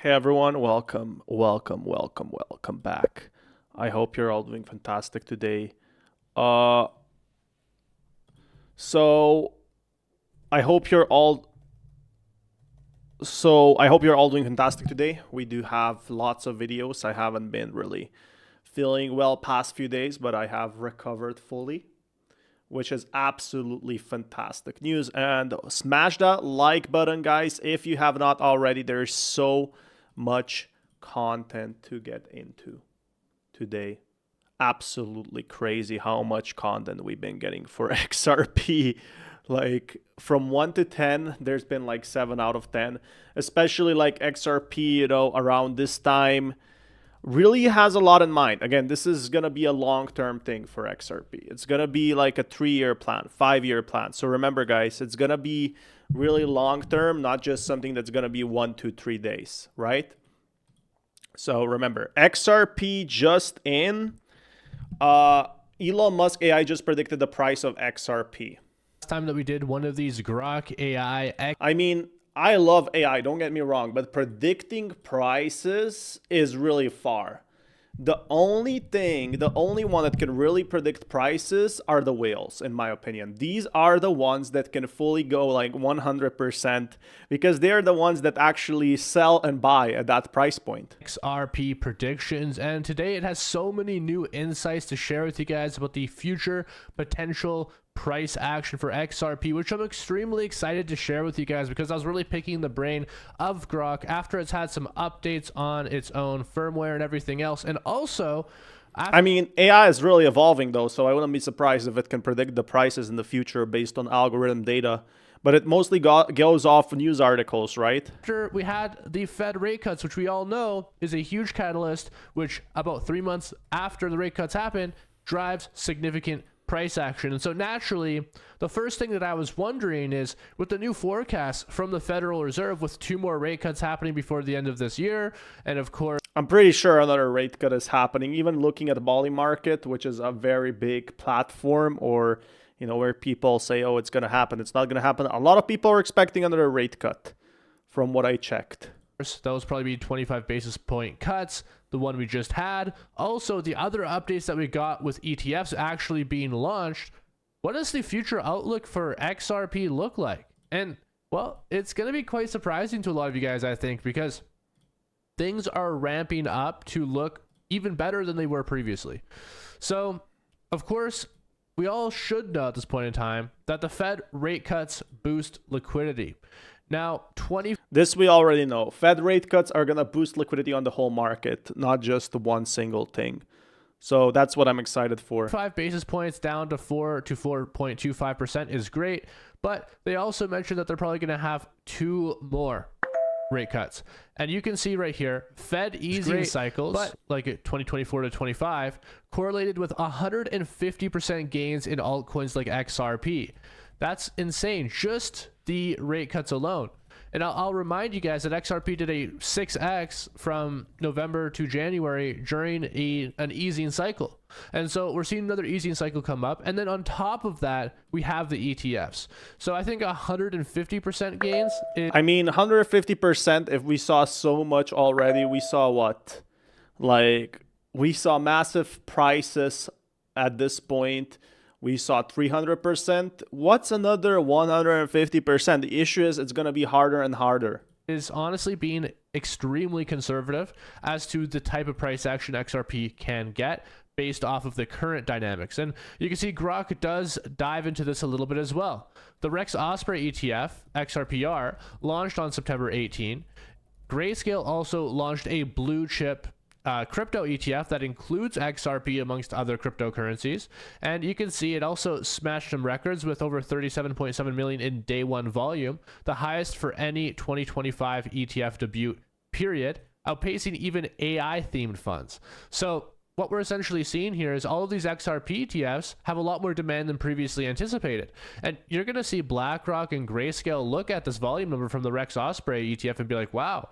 Hey everyone, welcome back. I hope you're all doing fantastic today. Uh, so I hope you're all I hope you're all doing fantastic today. We do have lots of videos. I haven't been really feeling well past few days, but I have recovered fully, which is absolutely fantastic news. And smash that like button, guys, if you have not already. There's so much content to get into today. Absolutely crazy how much content we've been getting for XRP. Like from 1 to 10, there's been like 7 out of 10, especially like XRP, around this time really has a lot in mind. Again, this is going to be a long-term thing for XRP. It's going to be like a 3-year plan, 5-year plan. So remember, guys, it's going to be really long-term, not just something that's going to be 1 to 3 days, right? So remember, XRP just in. Elon Musk AI just predicted the price of XRP. Last time that we did one of these Grok AI I mean, I love AI, don't get me wrong, but predicting prices is really far. The only one that can really predict prices are the whales, in my opinion. These are the ones that can fully go like 100% because they're the ones that actually sell and buy at that price point. XRP predictions, and today it has so many new insights to share with you guys about the future potential price action for XRP, which I'm extremely excited to share with you guys because I was really picking the brain of Grok after it's had some updates on its own firmware and everything else. And also, I mean, AI is really evolving though, so I wouldn't be surprised if it can predict the prices in the future based on algorithm data. But it mostly goes off news articles, right? after we had the Fed rate cuts, which we all know is a huge catalyst, which about 3 months after the rate cuts happen, drives significant price action. And so naturally, the first thing that I was wondering is, with the new forecast from the Federal Reserve, with 2 more rate cuts happening before the end of this year, and of course, I'm pretty sure another rate cut is happening. Even looking at the Bali market, which is a very big platform, or where people say, oh, it's going to happen, it's not going to happen. A lot of people are expecting another rate cut from what I checked. those probably be 25 basis point cuts, the one we just had. Also, the other updates that we got with ETFs actually being launched. What does the future outlook for XRP look like? And, well, it's going to be quite surprising to a lot of you guys, I think, because things are ramping up to look even better than they were previously. So, of course, we all should know at this point in time that the Fed rate cuts boost liquidity. Now, This we already know. Fed rate cuts are going to boost liquidity on the whole market, not just one single thing. So that's what I'm excited for. 5 basis points down to 4 to 4.25% is great, but they also mentioned that they're probably going to have 2 more rate cuts. And you can see right here, Fed easing cycles, but like 2024 to 25, correlated with 150% gains in altcoins like XRP. That's insane. Just the rate cuts alone. And I'll remind you guys that XRP did a 6x from November to January during an easing cycle. And so we're seeing another easing cycle come up. And then on top of that, we have the ETFs. So I think 150% gains. I mean, 150%, if we saw so much already, we saw what? Like, we saw massive prices at this point. We saw 300%. What's another 150%? The issue is it's going to be harder and harder. Is honestly being extremely conservative as to the type of price action XRP can get based off of the current dynamics. And you can see Grok does dive into this a little bit as well. The Rex Osprey ETF, XRPR, launched on September 18. Grayscale also launched a blue chip crypto ETF that includes XRP amongst other cryptocurrencies. And you can see it also smashed some records with over 37.7 million in day one volume, the highest for any 2025 ETF debut period, outpacing even AI themed funds. So what we're essentially seeing here is all of these XRP ETFs have a lot more demand than previously anticipated. And you're going to see BlackRock and Grayscale look at this volume number from the Rex Osprey ETF and be like, wow,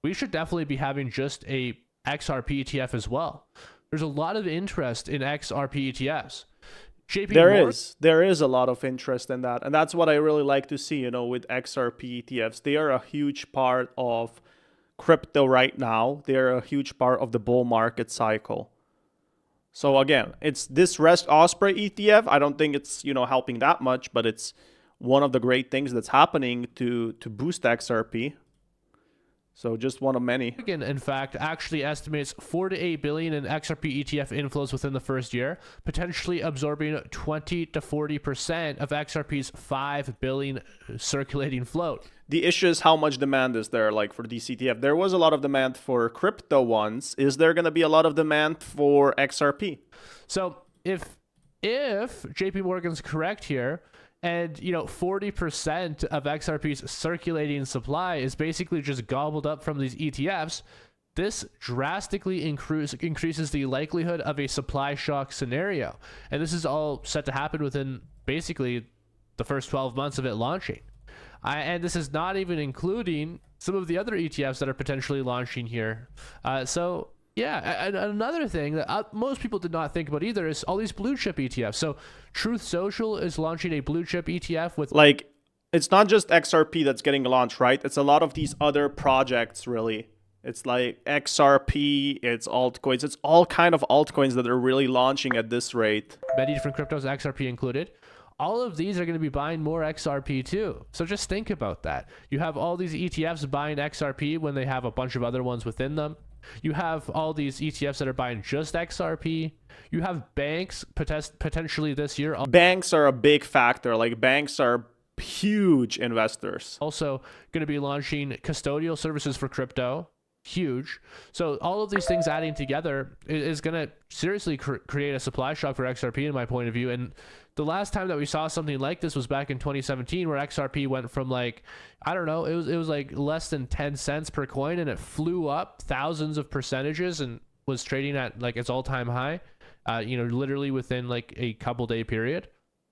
we should definitely be having just a XRP ETF as well. There's a lot of interest in XRP ETFs. There is a lot of interest in that, and that's what I really like to see, with XRP ETFs. They are a huge part of crypto right now. They're a huge part of the bull market cycle. So again, it's this Rest Osprey ETF. I don't think it's, helping that much, but it's one of the great things that's happening to boost XRP. So just one of many. In fact, actually estimates 4 to 8 billion in XRP ETF inflows within the first year, potentially absorbing 20 to 40% of XRP's 5 billion circulating float. The issue is how much demand is there, like for these ETF. There was a lot of demand for crypto ones. Is there going to be a lot of demand for XRP? So if JP Morgan's correct here, and 40% of XRP's circulating supply is basically just gobbled up from these ETFs, this drastically increases the likelihood of a supply shock scenario. And this is all set to happen within basically the first 12 months of it launching. And this is not even including some of the other ETFs that are potentially launching here. Yeah, and another thing that most people did not think about either is all these blue chip ETFs. So Truth Social is launching a blue chip ETF with it's not just XRP that's getting launched, right? It's a lot of these other projects, really. It's like XRP, it's altcoins, it's all kind of altcoins that are really launching at this rate. Many different cryptos, XRP included. All of these are going to be buying more XRP too. So just think about that. You have all these ETFs buying XRP when they have a bunch of other ones within them. You have all these ETFs that are buying just XRP. You have banks potentially this year. Banks are a big factor. Like banks are huge investors. Also going to be launching custodial services for crypto. Huge. So all of these things adding together is going to seriously create a supply shock for XRP in my point of view. And the last time that we saw something like this was back in 2017, where XRP went from it was like less than 10 cents per coin, and it flew up thousands of percentages and was trading at like its all-time high, literally within like a couple day period.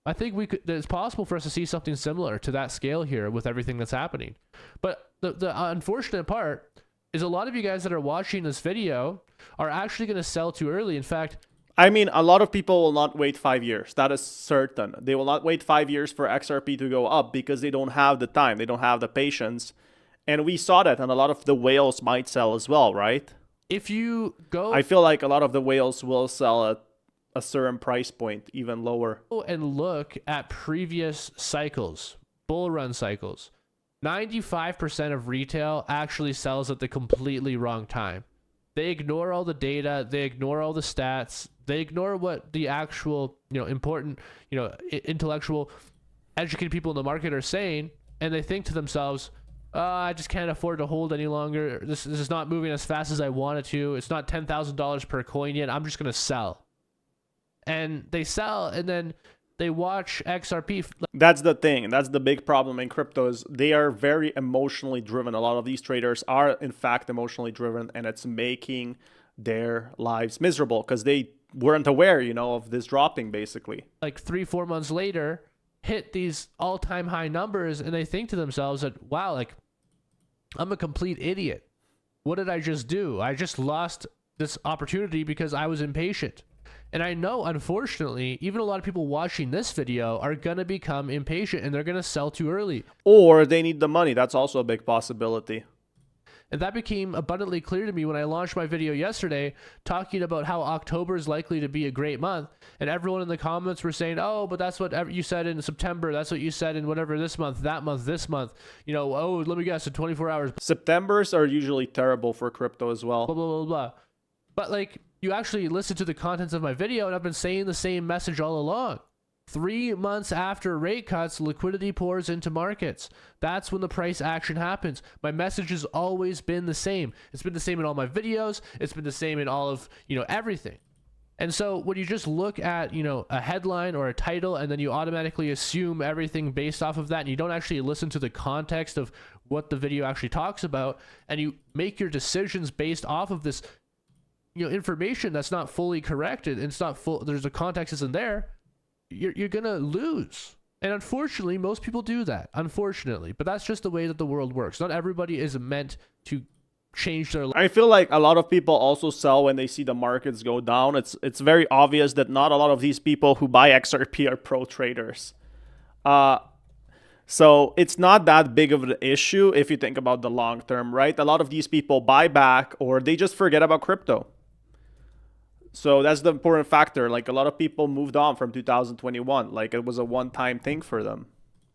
I think it's possible for us to see something similar to that scale here with everything that's happening. But the unfortunate part is a lot of you guys that are watching this video are actually going to sell too early. In fact, I mean, a lot of people will not wait 5 years. That is certain. They will not wait 5 years for XRP to go up because they don't have the time. They don't have the patience. And we saw that, and a lot of the whales might sell as well, right? If you go... I feel like a lot of the whales will sell at a certain price point, even lower. And look at previous cycles, bull run cycles. 95% of retail actually sells at the completely wrong time. They ignore all the data. They ignore all the stats. They ignore what the actual, important, intellectual, educated people in the market are saying, and they think to themselves, I just can't afford to hold any longer. This is not moving as fast as I want it to. It's not $10,000 per coin yet. I'm just going to sell. And they sell, and then they watch XRP. That's the thing. That's the big problem in cryptos. They are very emotionally driven. A lot of these traders are, in fact, emotionally driven, and it's making their lives miserable because they weren't aware, of this dropping, basically. Like 3-4 months later, hit these all-time high numbers, and they think to themselves that, wow, I'm a complete idiot. What did I just do? I just lost this opportunity because I was impatient. And I know, unfortunately, even a lot of people watching this video are going to become impatient, and they're going to sell too early. Or they need the money. That's also a big possibility. And that became abundantly clear to me when I launched my video yesterday talking about how October is likely to be a great month. And everyone in the comments were saying, oh, but that's what you said in September. That's what you said in whatever this month, that month, this month. Oh, let me guess, in 24 hours. Septembers are usually terrible for crypto as well. Blah, blah, blah, blah. But you actually listen to the contents of my video, and I've been saying the same message all along. 3 months after rate cuts, liquidity pours into markets. That's when the price action happens. My message has always been the same. It's been the same in all my videos. It's been the same in all of, everything. And so when you just look at, a headline or a title, and then you automatically assume everything based off of that, and you don't actually listen to the context of what the video actually talks about, and you make your decisions based off of this, information that's not fully corrected, and it's not full, there's a context isn't there, you're gonna lose. And unfortunately, most people do that, unfortunately. But that's just the way that the world works. Not everybody is meant to change their life. I feel like a lot of people also sell when they see the markets go down. It's very obvious that not a lot of these people who buy XRP are pro traders. So it's not that big of an issue if you think about the long term, right? A lot of these people buy back or they just forget about crypto. So that's the important factor. Like a lot of people moved on from 2021. Like it was a one-time thing for them.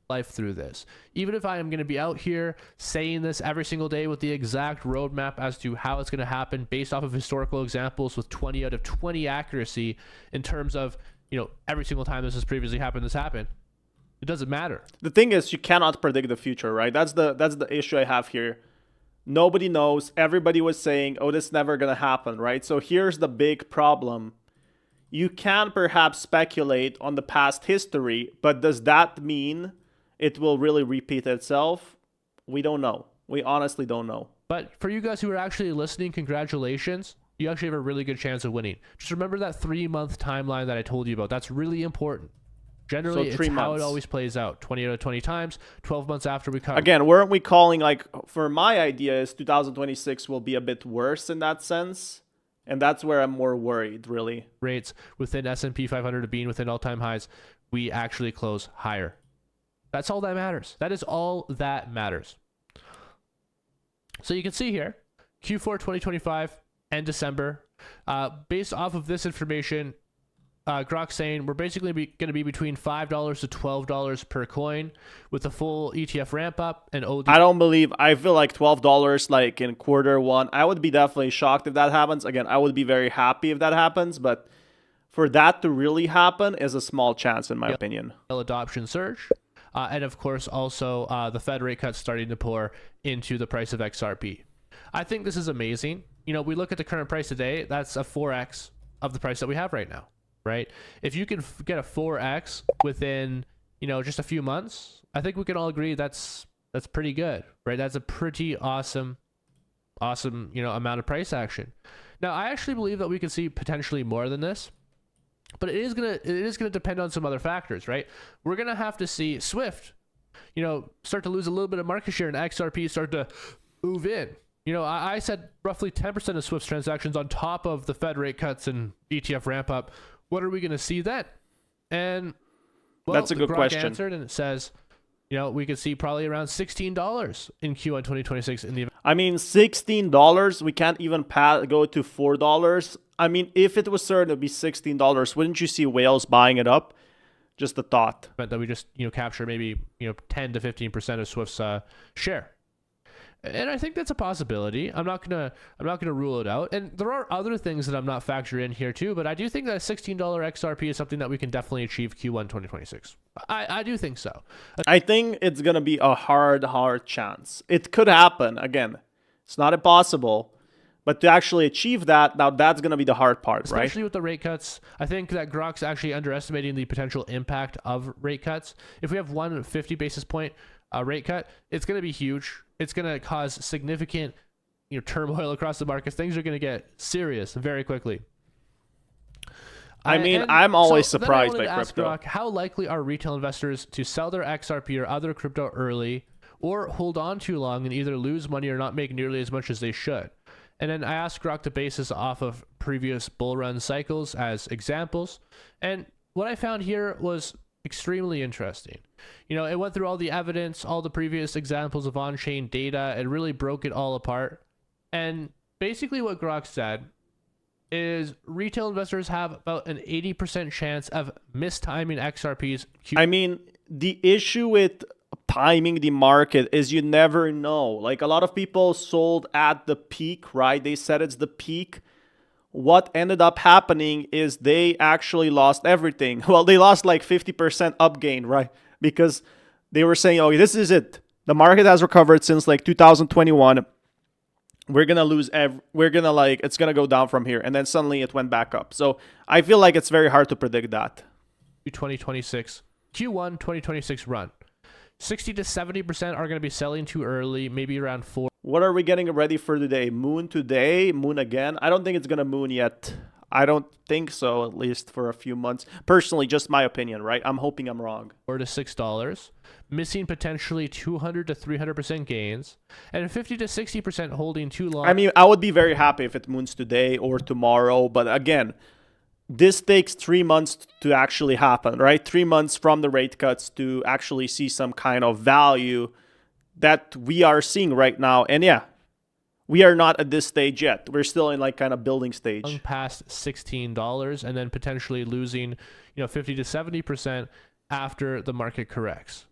Life through this. Even if I am going to be out here saying this every single day with the exact roadmap as to how it's going to happen based off of historical examples with 20 out of 20 accuracy in terms of, you know, every single time this has previously happened, this happened. It doesn't matter. The thing is, you cannot predict the future, right? That's the issue I have here. Nobody knows. Everybody was saying, oh, this is never going to happen, right? So here's the big problem. You can perhaps speculate on the past history, but does that mean it will really repeat itself? We don't know. We honestly don't know. But for you guys who are actually listening, congratulations. You actually have a really good chance of winning. Just remember that 3-month timeline that I told you about. That's really important. Generally, So 3 it's how it months. always plays out. 20 out of 20 times, 12 months after we come. Again, weren't we calling, like, for my idea is 2026 will be a bit worse in that sense. And that's where I'm more worried, really. Rates within S&P 500 being within all-time highs, we actually close higher. That's all that matters. That is all that matters. So you can see here, Q4 2025 and December. Based off of this information, Grok's saying we're basically going to be between $5 to $12 per coin with a full ETF ramp up and OD. I feel like $12 like in Q1. I would be definitely shocked if that happens. Again, I would be very happy if that happens, but for that to really happen is a small chance in my opinion. Adoption surge. And of course, also the Fed rate cuts starting to pour into the price of XRP. I think this is amazing. You know, we look at the current price today, that's a 4x of the price that we have right now, right? If you can get a 4x within, you know, just a few months, I think we can all agree that's pretty good, right? That's a pretty awesome, you know, amount of price action. Now, I actually believe that we can see potentially more than this. But it is gonna depend on some other factors, right? We're gonna have to see Swift, you know, start to lose a little bit of market share and XRP start to move in. You know, I said roughly 10% of Swift's transactions on top of the Fed rate cuts and ETF ramp up. What are we gonna see then? And well, that's a good Grok question. answered, and it says, you know, we could see probably around $16 in Q1 2026 in the event. I mean, $16, we can't even go to $4. I mean, if it was certain to be $16, wouldn't you see whales buying it up? Just a thought. That we just, you know, capture maybe, you know, 10 to 15% of Swift's share. And I think that's a possibility. I'm not gonna rule it out. And there are other things that I'm not factoring in here too, but I do think that a $16 XRP is something that we can definitely achieve Q1 2026. I do think so. I think it's gonna be a hard chance. It could happen. Again, it's not impossible, but to actually achieve that, now that's gonna be the hard part, right? Especially with the rate cuts. I think that Grok's actually underestimating the potential impact of rate cuts. If we have one 50 basis point rate cut, it's going to be huge. It's going to cause significant, you know, turmoil across the markets. Things are going to get serious very quickly. I mean, I'm always surprised by ask crypto. Grok, how likely are retail investors to sell their XRP or other crypto early or hold on too long and either lose money or not make nearly as much as they should? And then I asked Grok to base this off of previous bull run cycles as examples. And what I found here was extremely interesting. You know, it went through all the evidence, all the previous examples of on-chain data, and really broke it all apart. And basically what Grok said is retail investors have about an 80% chance of mistiming XRP's. I mean, the issue with timing the market is you never know. Like a lot of people sold at the peak, right? They said it's the peak. What ended up happening is they actually lost everything. Well, they lost like 50% up gain, right? Because they were saying, oh, this is it. The market has recovered since like 2021. We're going to lose, it's going to go down from here. And then suddenly it went back up. So I feel like it's very hard to predict that. 2026, Q1 2026 run. 60 to 70% are going to be selling too early, maybe around 4. What are we getting ready for today? Moon today? Moon again? I don't think it's going to moon yet. I don't think so, at least for a few months. Personally, just my opinion, right? I'm hoping I'm wrong. $4 to $6, missing potentially 200 to 300% gains, and 50 to 60% holding too long. I mean, I would be very happy if it moons today or tomorrow, but again, this takes 3 months to actually happen, right? 3 months from the rate cuts to actually see some kind of value that we are seeing right now. And yeah, we are not at this stage yet. We're still in like kind of building stage. Past $16 and then potentially losing, 50 to 70% after the market corrects.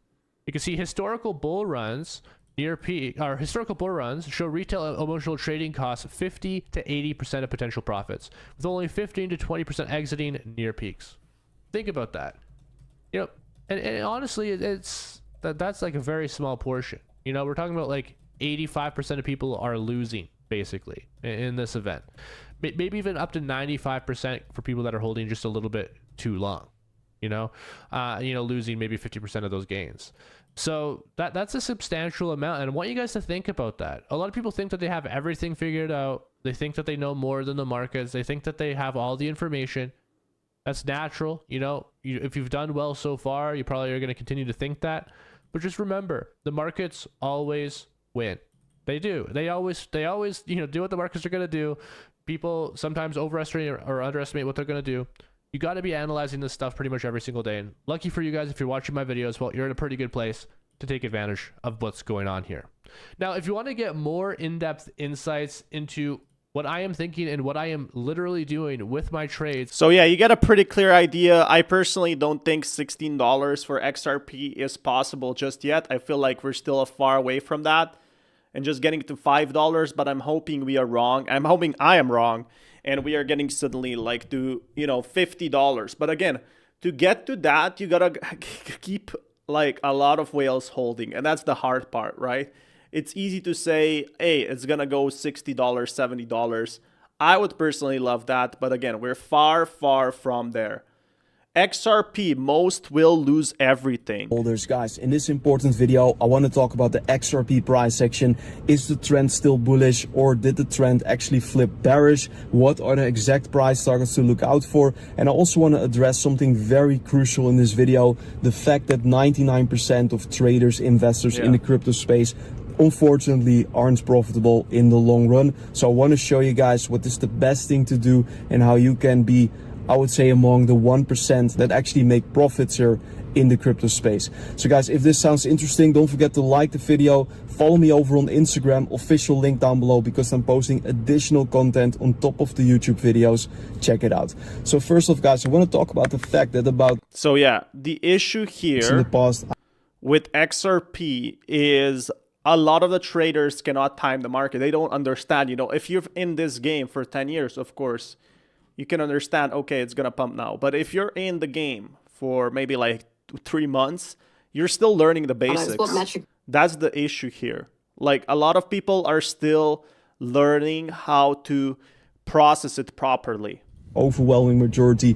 You can see historical bull runs near peak, or historical bull runs show retail emotional trading costs 50 to 80% of potential profits, with only 15 to 20% exiting near peaks. Think about that. And honestly, that's like a very small portion. We're talking about like 85% of people are losing basically in this event. Maybe even up to 95% for people that are holding just a little bit too long. Losing maybe 50% of those gains. So that's a substantial amount, and I want you guys to think about that. A lot of people think that they have everything figured out. They think that they know more than the markets. They think that they have all the information. That's natural. If you've done well so far, you probably are going to continue to think that. But just remember, the markets always win. They do. They always do what the markets are going to do. People sometimes overestimate or underestimate what they're going to do. You got to be analyzing this stuff pretty much every single day. And lucky for you guys, if you're watching my videos, well, you're in a pretty good place to take advantage of what's going on here. Now, if you want to get more in-depth insights into what I am thinking and what I am literally doing with my trades. So yeah, you get a pretty clear idea. I personally don't think $16 for XRP is possible just yet. I feel like we're still far away from that and just getting to $5, but I'm hoping we are wrong. I'm hoping I am wrong and we are getting suddenly like to, $50. But again, to get to that, you gotta keep like a lot of whales holding, and that's the hard part, right? It's easy to say, hey, it's gonna go $60, $70. I would personally love that, but again, we're far, far from there. XRP, most will lose everything. Holders, guys, in this important video, I want to talk about the XRP price action. Is the trend still bullish, or did the trend actually flip bearish? What are the exact price targets to look out for? And I also want to address something very crucial in this video, the fact that 99% of traders, investors in the crypto space unfortunately aren't profitable in the long run. So I want to show you guys what is the best thing to do and how you can be, I would say, among the 1% that actually make profits here in the crypto space. So guys, if this sounds interesting, don't forget to like the video, follow me over on Instagram, official link down below, because I'm posting additional content on top of the YouTube videos. Check it out. So first off, guys, I want to talk about the fact that So yeah, the issue here in the past with XRP is a lot of the traders cannot time the market. They don't understand, if you're in this game for 10 years, of course, you can understand, okay, it's going to pump now. But if you're in the game for maybe like 3 months, you're still learning the basics. That's the issue here. Like a lot of people are still learning how to process it properly. Overwhelming majority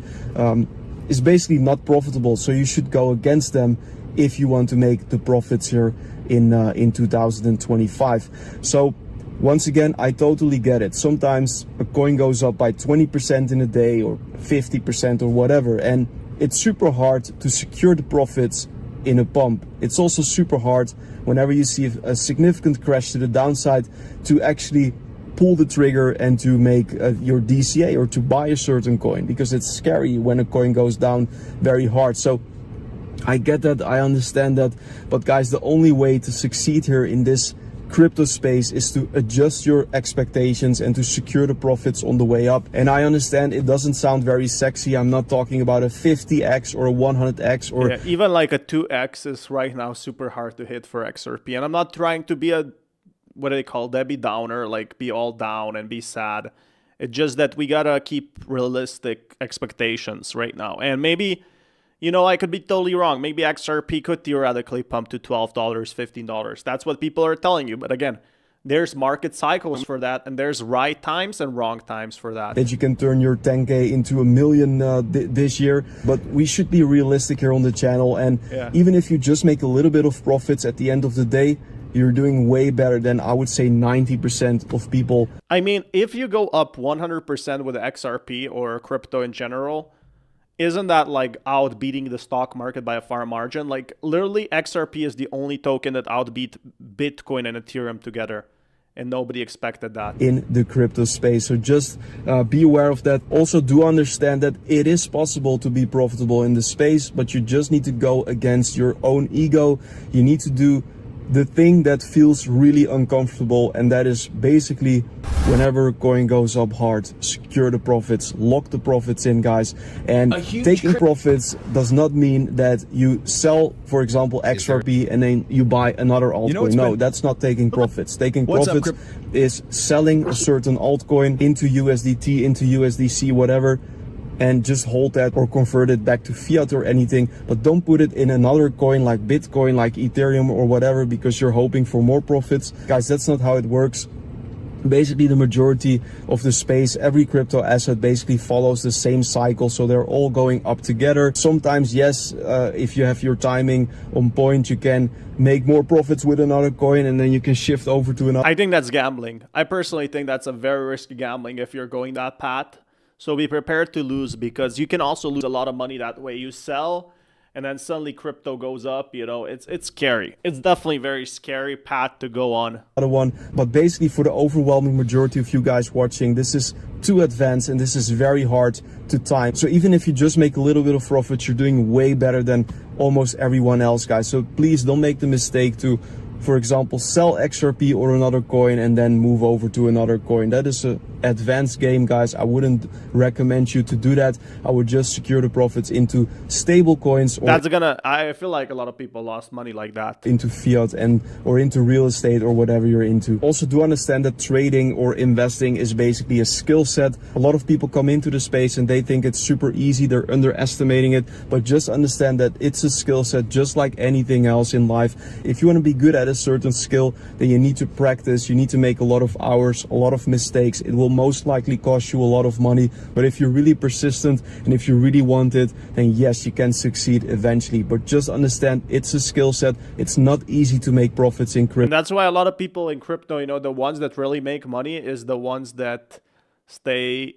is basically not profitable. So you should go against them if you want to make the profits here in 2025. So once again, I totally get it. Sometimes a coin goes up by 20% in a day or 50% or whatever, and it's super hard to secure the profits in a pump. It's also super hard whenever you see a significant crash to the downside to actually pull the trigger and to make your DCA or to buy a certain coin, because it's scary when a coin goes down very hard. So I get that, I understand that, but guys, the only way to succeed here in this crypto space is to adjust your expectations and to secure the profits on the way up. And I understand it doesn't sound very sexy. I'm not talking about a 50x or a 100x or even like a 2x is right now super hard to hit for XRP. And I'm not trying to be a, what do they call, Debbie Downer, like be all down and be sad. It's just that we gotta keep realistic expectations right now. And maybe, I could be totally wrong. Maybe XRP could theoretically pump to $12, $15. That's what people are telling you. But again, there's market cycles for that, and there's right times and wrong times for that. That you can turn your 10K into $1 million this year. But we should be realistic here on the channel. And even if you just make a little bit of profits at the end of the day, you're doing way better than, I would say, 90% of people. I mean, if you go up 100% with XRP or crypto in general, isn't that like outbeating the stock market by a far margin? Like literally XRP is the only token that outbeat Bitcoin and Ethereum together. and nobody expected that. In the crypto space. So just be aware of that. Also do understand that it is possible to be profitable in the space, but you just need to go against your own ego. You need to do the thing that feels really uncomfortable, and that is basically whenever a coin goes up hard, secure the profits, lock the profits in, guys. And taking profits does not mean that you sell, for example, XRP and then you buy another altcoin. No, that's not taking profits. Taking profits is selling a certain altcoin into USDT, into USDC, whatever, and just hold that or convert it back to fiat or anything, but don't put it in another coin like Bitcoin, like Ethereum or whatever, because you're hoping for more profits. Guys, that's not how it works. Basically, the majority of the space, every crypto asset basically follows the same cycle, so they're all going up together. Sometimes, yes, if you have your timing on point, you can make more profits with another coin and then you can shift over to another. I think that's gambling. I personally think that's a very risky gambling if you're going that path. So be prepared to lose, because you can also lose a lot of money that way. You sell and then suddenly crypto goes up, you know, it's scary. It's definitely a very scary path to go on. Other one, but basically for the overwhelming majority of you guys watching, this is too advanced and this is very hard to time. So even if you just make a little bit of profit, you're doing way better than almost everyone else, guys. So please don't make the mistake to, for example, sell XRP or another coin and then move over to another coin. That is an advanced game, guys. I wouldn't recommend you to do that. I would just secure the profits into stable coins. Or I feel like a lot of people lost money like that. Into fiat and or into real estate or whatever you're into. Also do understand that trading or investing is basically a skill set. A lot of people come into the space and they think it's super easy. They're underestimating it, but just understand that it's a skill set just like anything else in life. If you want to be good at a certain skill, then you need to practice, you need to make a lot of hours, a lot of mistakes. It will most likely cost you a lot of money, but if you're really persistent and if you really want it, then yes, you can succeed eventually. But just understand it's a skill set. It's not easy to make profits in crypto. And that's why a lot of people in crypto, you know, the ones that really make money is the ones that stay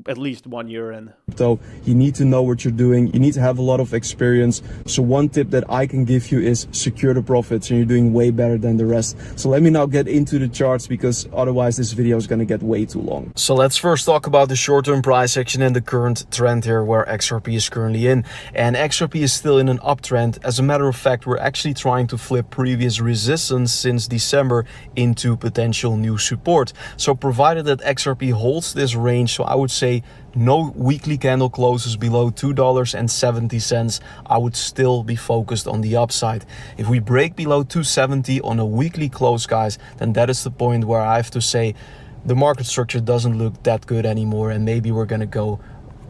at least 1 year in. So you need to know what you're doing. You need to have a lot of experience. So one tip that I can give you is secure the profits, and you're doing way better than the rest. So let me now get into the charts, because otherwise this video is going to get way too long. So let's first talk about the short-term price action and the current trend here where XRP is currently in. And XRP is still in an uptrend. As a matter of fact, we're actually trying to flip previous resistance since December into potential new support. So provided that XRP holds this range, so I would say no weekly candle closes below $2.70, I would still be focused on the upside. If we break below 270 on a weekly close, guys, then that is the point where I have to say the market structure doesn't look that good anymore, and maybe we're going to go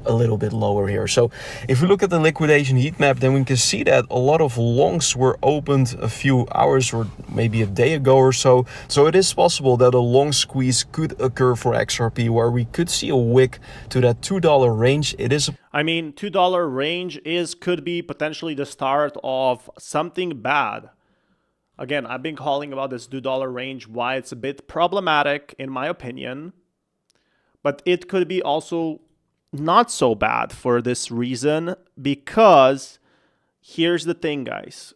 a little bit lower here. So if we look at the liquidation heat map, then we can see that a lot of longs were opened a few hours or maybe a day ago or so. So it is possible that a long squeeze could occur for XRP, where we could see a wick to that $2 range. It is I mean, $2 range could be potentially the start of something bad. Again, I've been calling about this $2 range, why it's a bit problematic in my opinion, but it could be also not so bad for this reason, because here's the thing, guys.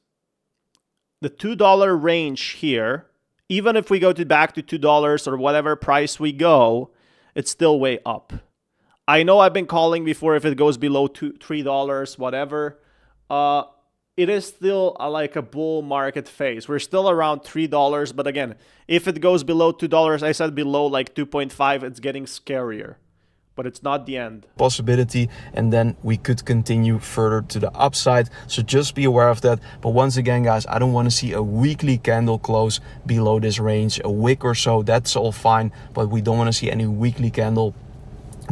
The $2 range here, even if we go back to $2 or whatever price we go, it's still way up. I know I've been calling before if it goes below $3, whatever. It is still like a bull market phase. We're still around $3, but again, if it goes below $2, I said below like 2.5, it's getting scarier. But it's not the end. Possibility, and then we could continue further to the upside. So just be aware of that. But once again, guys, I don't want to see a weekly candle close below this range. A wick or so, that's all fine. But we don't want to see any weekly candle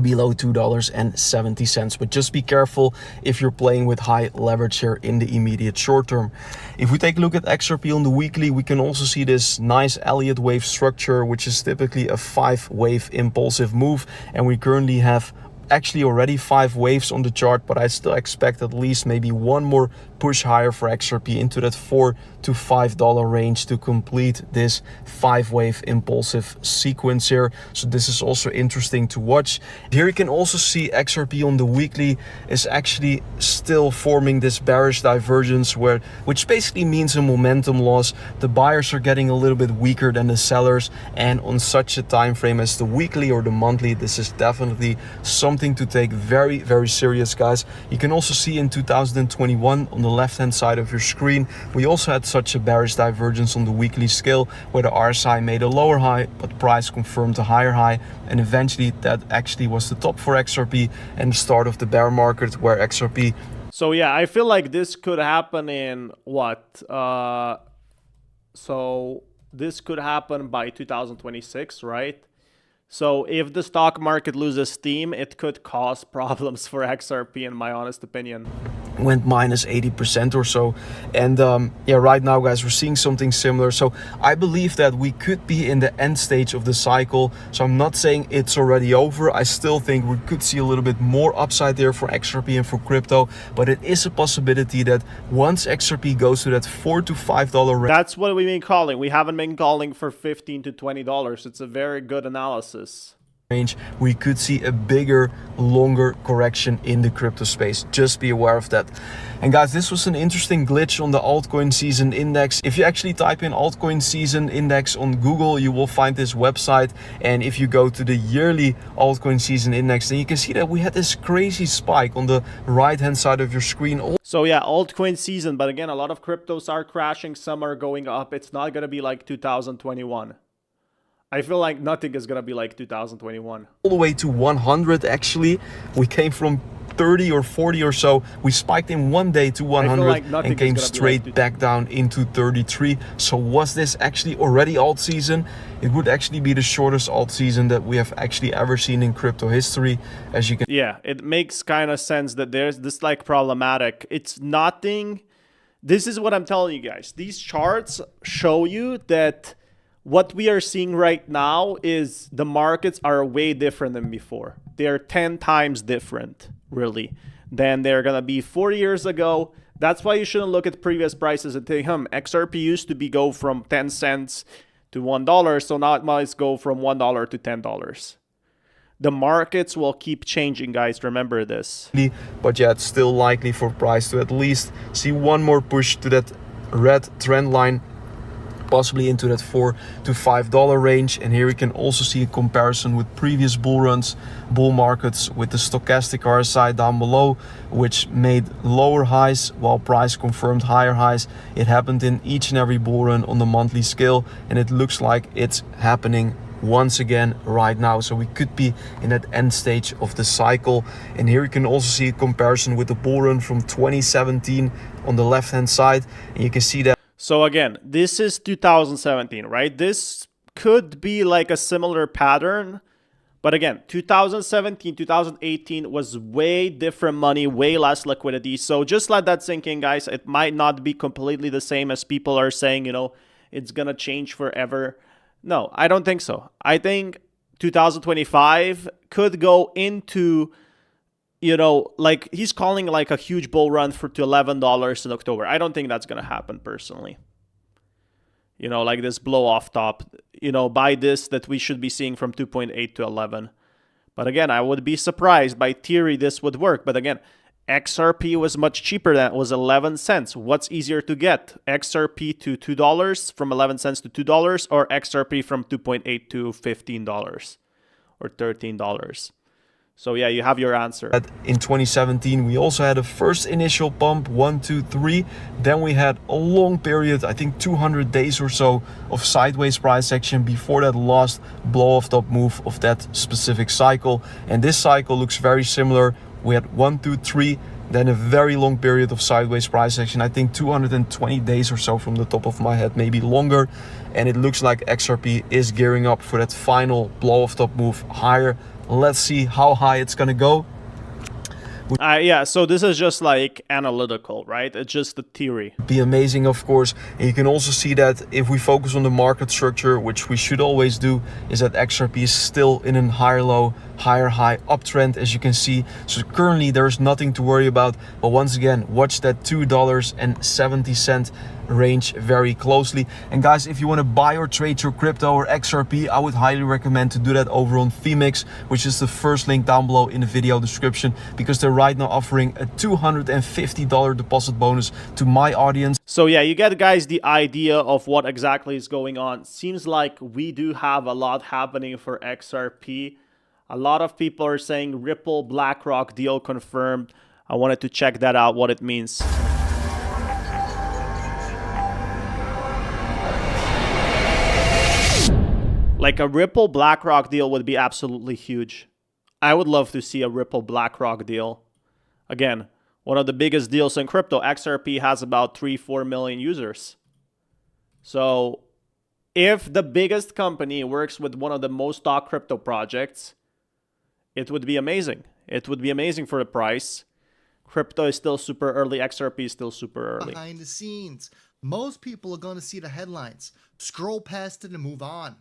below $2.70. But just be careful if you're playing with high leverage here in the immediate short term. If we take a look at XRP on the weekly, we can also see this nice Elliott wave structure, which is typically a 5-wave impulsive move, and we currently have actually already 5 waves on the chart, but I still expect at least maybe one more push higher for XRP into that $4 to $5 range to complete this 5-wave impulsive sequence here. So this is also interesting to watch. Here you can also see XRP on the weekly is actually still forming this bearish divergence, which basically means a momentum loss. The buyers are getting a little bit weaker than the sellers, and on such a time frame as the weekly or the monthly, this is definitely something to take very, very serious, guys. You can also see in 2021 on the left hand side of your screen, we also had such a bearish divergence on the weekly scale where the RSI made a lower high but price confirmed a higher high, and eventually that actually was the top for XRP and the start of the bear market where XRP. So yeah, I feel like this could happen in what? So this could happen by 2026, right? So if the stock market loses steam, it could cause problems for XRP, in my honest opinion. Went minus 80% or so, and yeah, right now, guys, we're seeing something similar. So I believe that we could be in the end stage of the cycle. So I'm not saying it's already over. I still think we could see a little bit more upside there for XRP and for crypto, but it is a possibility that once XRP goes to that $4 to $5 range, that's what we've been calling. We haven't been calling for $15 to $20. It's a very good analysis. We could see a bigger, longer correction in the crypto space. Just be aware of that. And guys, this was an interesting glitch on the altcoin season index. If you actually type in altcoin season index on Google, you will find this website. And if you go to the yearly altcoin season index, then you can see that we had this crazy spike on the right hand side of your screen. So yeah, altcoin season, but again, a lot of cryptos are crashing, some are going up. It's not going to be like 2021. I feel like nothing is going to be like 2021. All the way to 100, actually. We came from 30 or 40 or so. We spiked in one day to 100 like and came straight back down into 33. So was this actually already alt season? It would actually be the shortest alt season that we have actually ever seen in crypto history, as you can. Yeah, it makes kind of sense that there's this like problematic. It's nothing. This is what I'm telling you guys. These charts show you that what we are seeing right now is the markets are way different than before. They're 10 times different, really, than they're going to be 4 years ago. That's why you shouldn't look at previous prices and think, XRP used to go from 10 cents to $1, so now it must go from $1 to $10. The markets will keep changing, guys. Remember this. But yeah, it's still likely for price to at least see one more push to that red trend line, possibly into that $4 to $5 range. And here we can also see a comparison with previous bull markets, with the stochastic RSI down below, which made lower highs while price confirmed higher highs. It happened in each and every bull run on the monthly scale, and it looks like it's happening once again right now. So we could be in that end stage of the cycle. And here you can also see a comparison with the bull run from 2017 on the left hand side, and you can see that. So again, this is 2017, right? This could be like a similar pattern. But again, 2017, 2018 was way different money, way less liquidity. So just let that sink in, guys. It might not be completely the same as people are saying, it's going to change forever. No, I don't think so. I think 2025 could go into, like he's calling like a huge bull run to $11 in October. I don't think that's going to happen personally. Like this blow off top, by this that we should be seeing from 2.8 to 11. But again, I would be surprised. By theory, this would work. But again, XRP was much cheaper than it was 11 cents. What's easier to get? XRP to $2 from 11 cents to $2, or XRP from 2.8 to $15 or $13? So yeah, you have your answer. In 2017, we also had a first initial pump, 1, 2, 3. Then we had a long period, I think 200 days or so, of sideways price action before that last blow off top move of that specific cycle. And this cycle looks very similar. We had 1, 2, 3, then a very long period of sideways price action. I think 220 days or so from the top of my head, maybe longer. And it looks like XRP is gearing up for that final blow off top move higher. Let's see how high it's going to go. Yeah, so this is just like analytical, right? It's just a theory. Be amazing, of course. And you can also see that if we focus on the market structure, which we should always do, is that XRP is still in a higher low, higher high uptrend, as you can see. So currently there's nothing to worry about. But once again, watch that $2.70 range very closely. And guys, if you want to buy or trade your crypto or XRP, I would highly recommend to do that over on Phoenix, which is the first link down below in the video description, because they're right now offering a $250 deposit bonus to my audience. So yeah, you get guys the idea of what exactly is going on. Seems like we do have a lot happening for XRP. A lot of people are saying Ripple BlackRock deal confirmed. I wanted to check that out, what it means. Like a Ripple BlackRock deal would be absolutely huge. I would love to see a Ripple BlackRock deal. Again, one of the biggest deals in crypto. XRP has about 3-4 million users. So if the biggest company works with one of the most stocked crypto projects, it would be amazing. It would be amazing for the price. Crypto is still super early. XRP is still super early. Behind the scenes, most people are going to see the headlines, scroll past it and move on.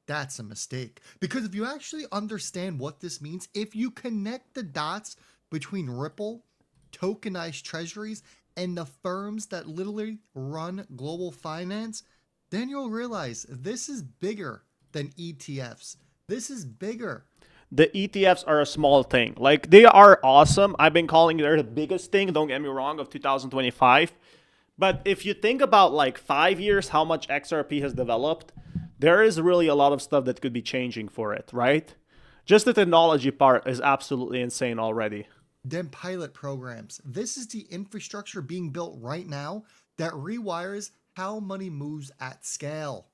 That's a mistake. Because if you actually understand what this means, if you connect the dots between Ripple, tokenized treasuries, and the firms that literally run global finance, then you'll realize this is bigger than ETFs. This is bigger. The ETFs are a small thing. Like, they are awesome. I've been calling they're the biggest thing, don't get me wrong, of 2025. But if you think about like 5 years, how much XRP has developed, there is really a lot of stuff that could be changing for it, right? Just the technology part is absolutely insane already. Then pilot programs. This is the infrastructure being built right now that rewires how money moves at scale.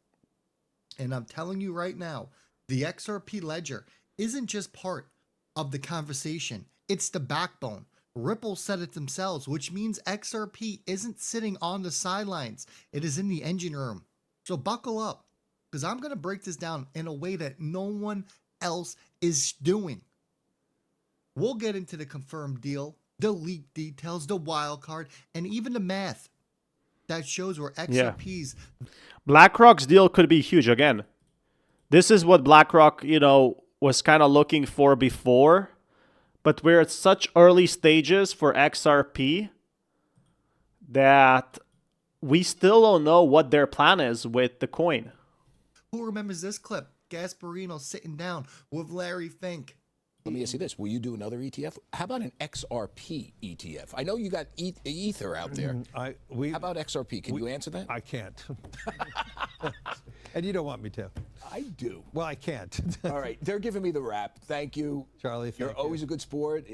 And I'm telling you right now, the XRP ledger isn't just part of the conversation. It's the backbone. Ripple said it themselves, which means XRP isn't sitting on the sidelines. It is in the engine room. So buckle up, because I'm going to break this down in a way that no one else is doing. We'll get into the confirmed deal, the leak details, the wild card, and even the math that shows where XRP's... BlackRock's deal could be huge. Again, this is what BlackRock, was kind of looking for before, but we're at such early stages for XRP that we still don't know what their plan is with the coin. Who remembers this clip? Gasparino sitting down with Larry Fink. Let me ask you this. Will you do another ETF? How about an XRP ETF? I know you got Ether out there. How about XRP? Can you answer that? I can't. And you don't want me to. I do. Well, I can't. All right. They're giving me the rap. Thank you. Charlie, You're always a good sport.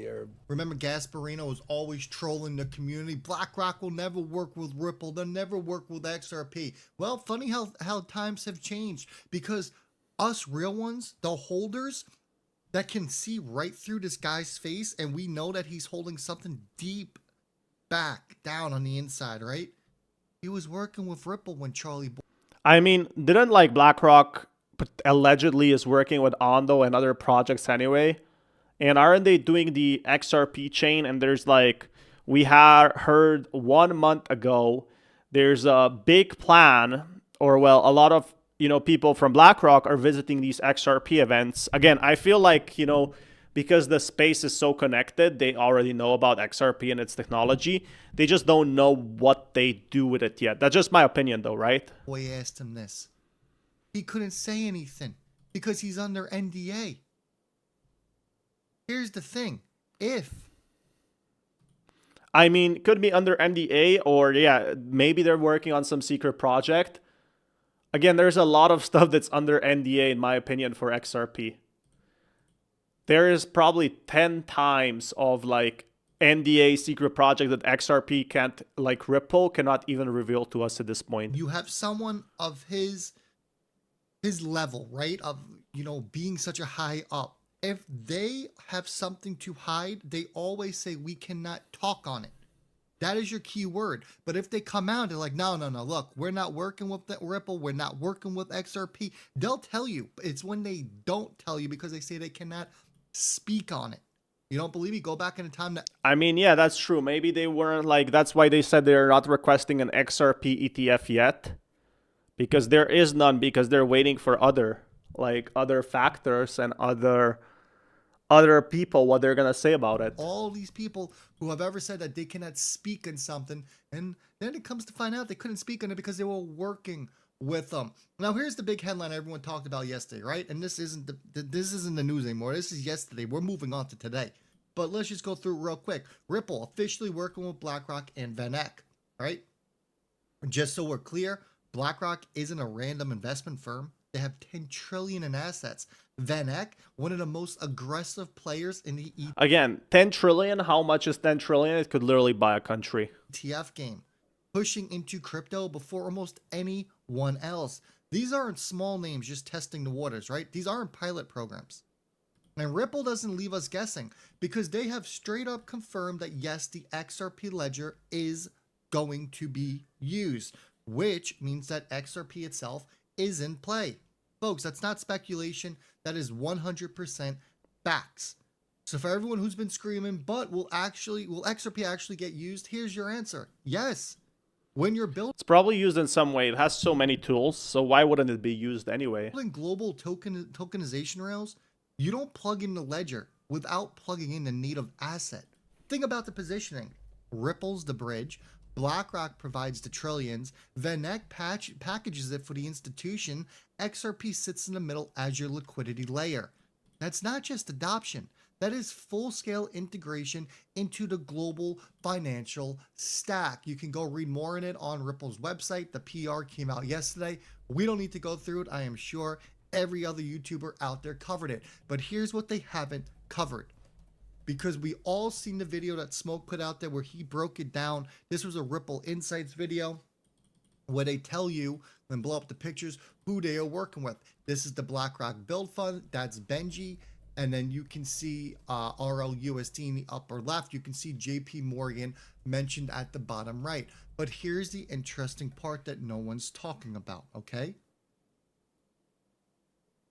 Remember, Gasparino was always trolling the community. BlackRock will never work with Ripple. They'll never work with XRP. Well, funny how times have changed, because us real ones, the holders that can see right through this guy's face, and we know that he's holding something deep back down on the inside, right? He was working with Ripple when Charlie... I mean, didn't like BlackRock allegedly is working with Ondo and other projects anyway? And aren't they doing the XRP chain? And there's like, we had heard 1 month ago, there's a big plan, or well, a lot of people from BlackRock are visiting these XRP events. Again, I feel like, because the space is so connected, they already know about XRP and its technology. They just don't know what they do with it yet. That's just my opinion though, right? Boy asked him this. He couldn't say anything because he's under NDA. Here's the thing. Could be under NDA, or yeah, maybe they're working on some secret project. Again, there's a lot of stuff that's under NDA in my opinion for XRP. There is probably 10 times of like NDA secret project that XRP can't, like Ripple cannot even reveal to us at this point. You have someone of his level, right? Of, being such a high up. If they have something to hide, they always say we cannot talk on it. That is your key word. But if they come out, they're like, no, look, we're not working with the Ripple. We're not working with XRP. They'll tell you. It's when they don't tell you because they say they cannot speak on it. You don't believe me? Go back in time to I mean, yeah, that's true. Maybe they weren't like, that's why they said they're not requesting an XRP ETF yet, because there is none, because they're waiting for other factors and other people, what they're gonna say about it. all these people who have ever said that they cannot speak on something, and then it comes to find out they couldn't speak on it because they were working with them. Now here's the big headline everyone talked about yesterday, right? And this isn't the news anymore. This is yesterday. We're moving on to today. But let's just go through real quick. Ripple officially working with BlackRock and VanEck, right? Just so we're clear, BlackRock isn't a random investment firm. They have 10 trillion in assets. VanEck, one of the most aggressive players in the Again, 10 trillion, how much is 10 trillion? It could literally buy a country. ETF game, pushing into crypto before almost anyone else. These aren't small names just testing the waters, right? These aren't pilot programs. And Ripple doesn't leave us guessing because they have straight up confirmed that yes, the XRP ledger is going to be used, which means that XRP itself is in play. Folks, that's not speculation. That is 100% facts. So for everyone who's been screaming, but will XRP actually get used? Here's your answer. Yes. When you're building It's probably used in some way. It has so many tools, so why wouldn't it be used anyway? global tokenization rails, you don't plug in the ledger without plugging in the native asset. Think about the positioning. Ripple's the bridge. BlackRock provides the trillions. VanEck packages it for the institution. XRP sits in the middle as your liquidity layer. That's not just adoption. That is full-scale integration into the global financial stack. You can go read more on it on Ripple's website. The PR came out yesterday. We don't need to go through it. I am sure every other YouTuber out there covered it. But here's what they haven't covered. Because we all seen the video that Smoke put out there where he broke it down. This was a Ripple Insights video where they tell you and blow up the pictures who they are working with. This is the BlackRock Build Fund. That's Benji. And then you can see RLUSD in the upper left. You can see JP Morgan mentioned at the bottom right. But here's the interesting part that no one's talking about, okay?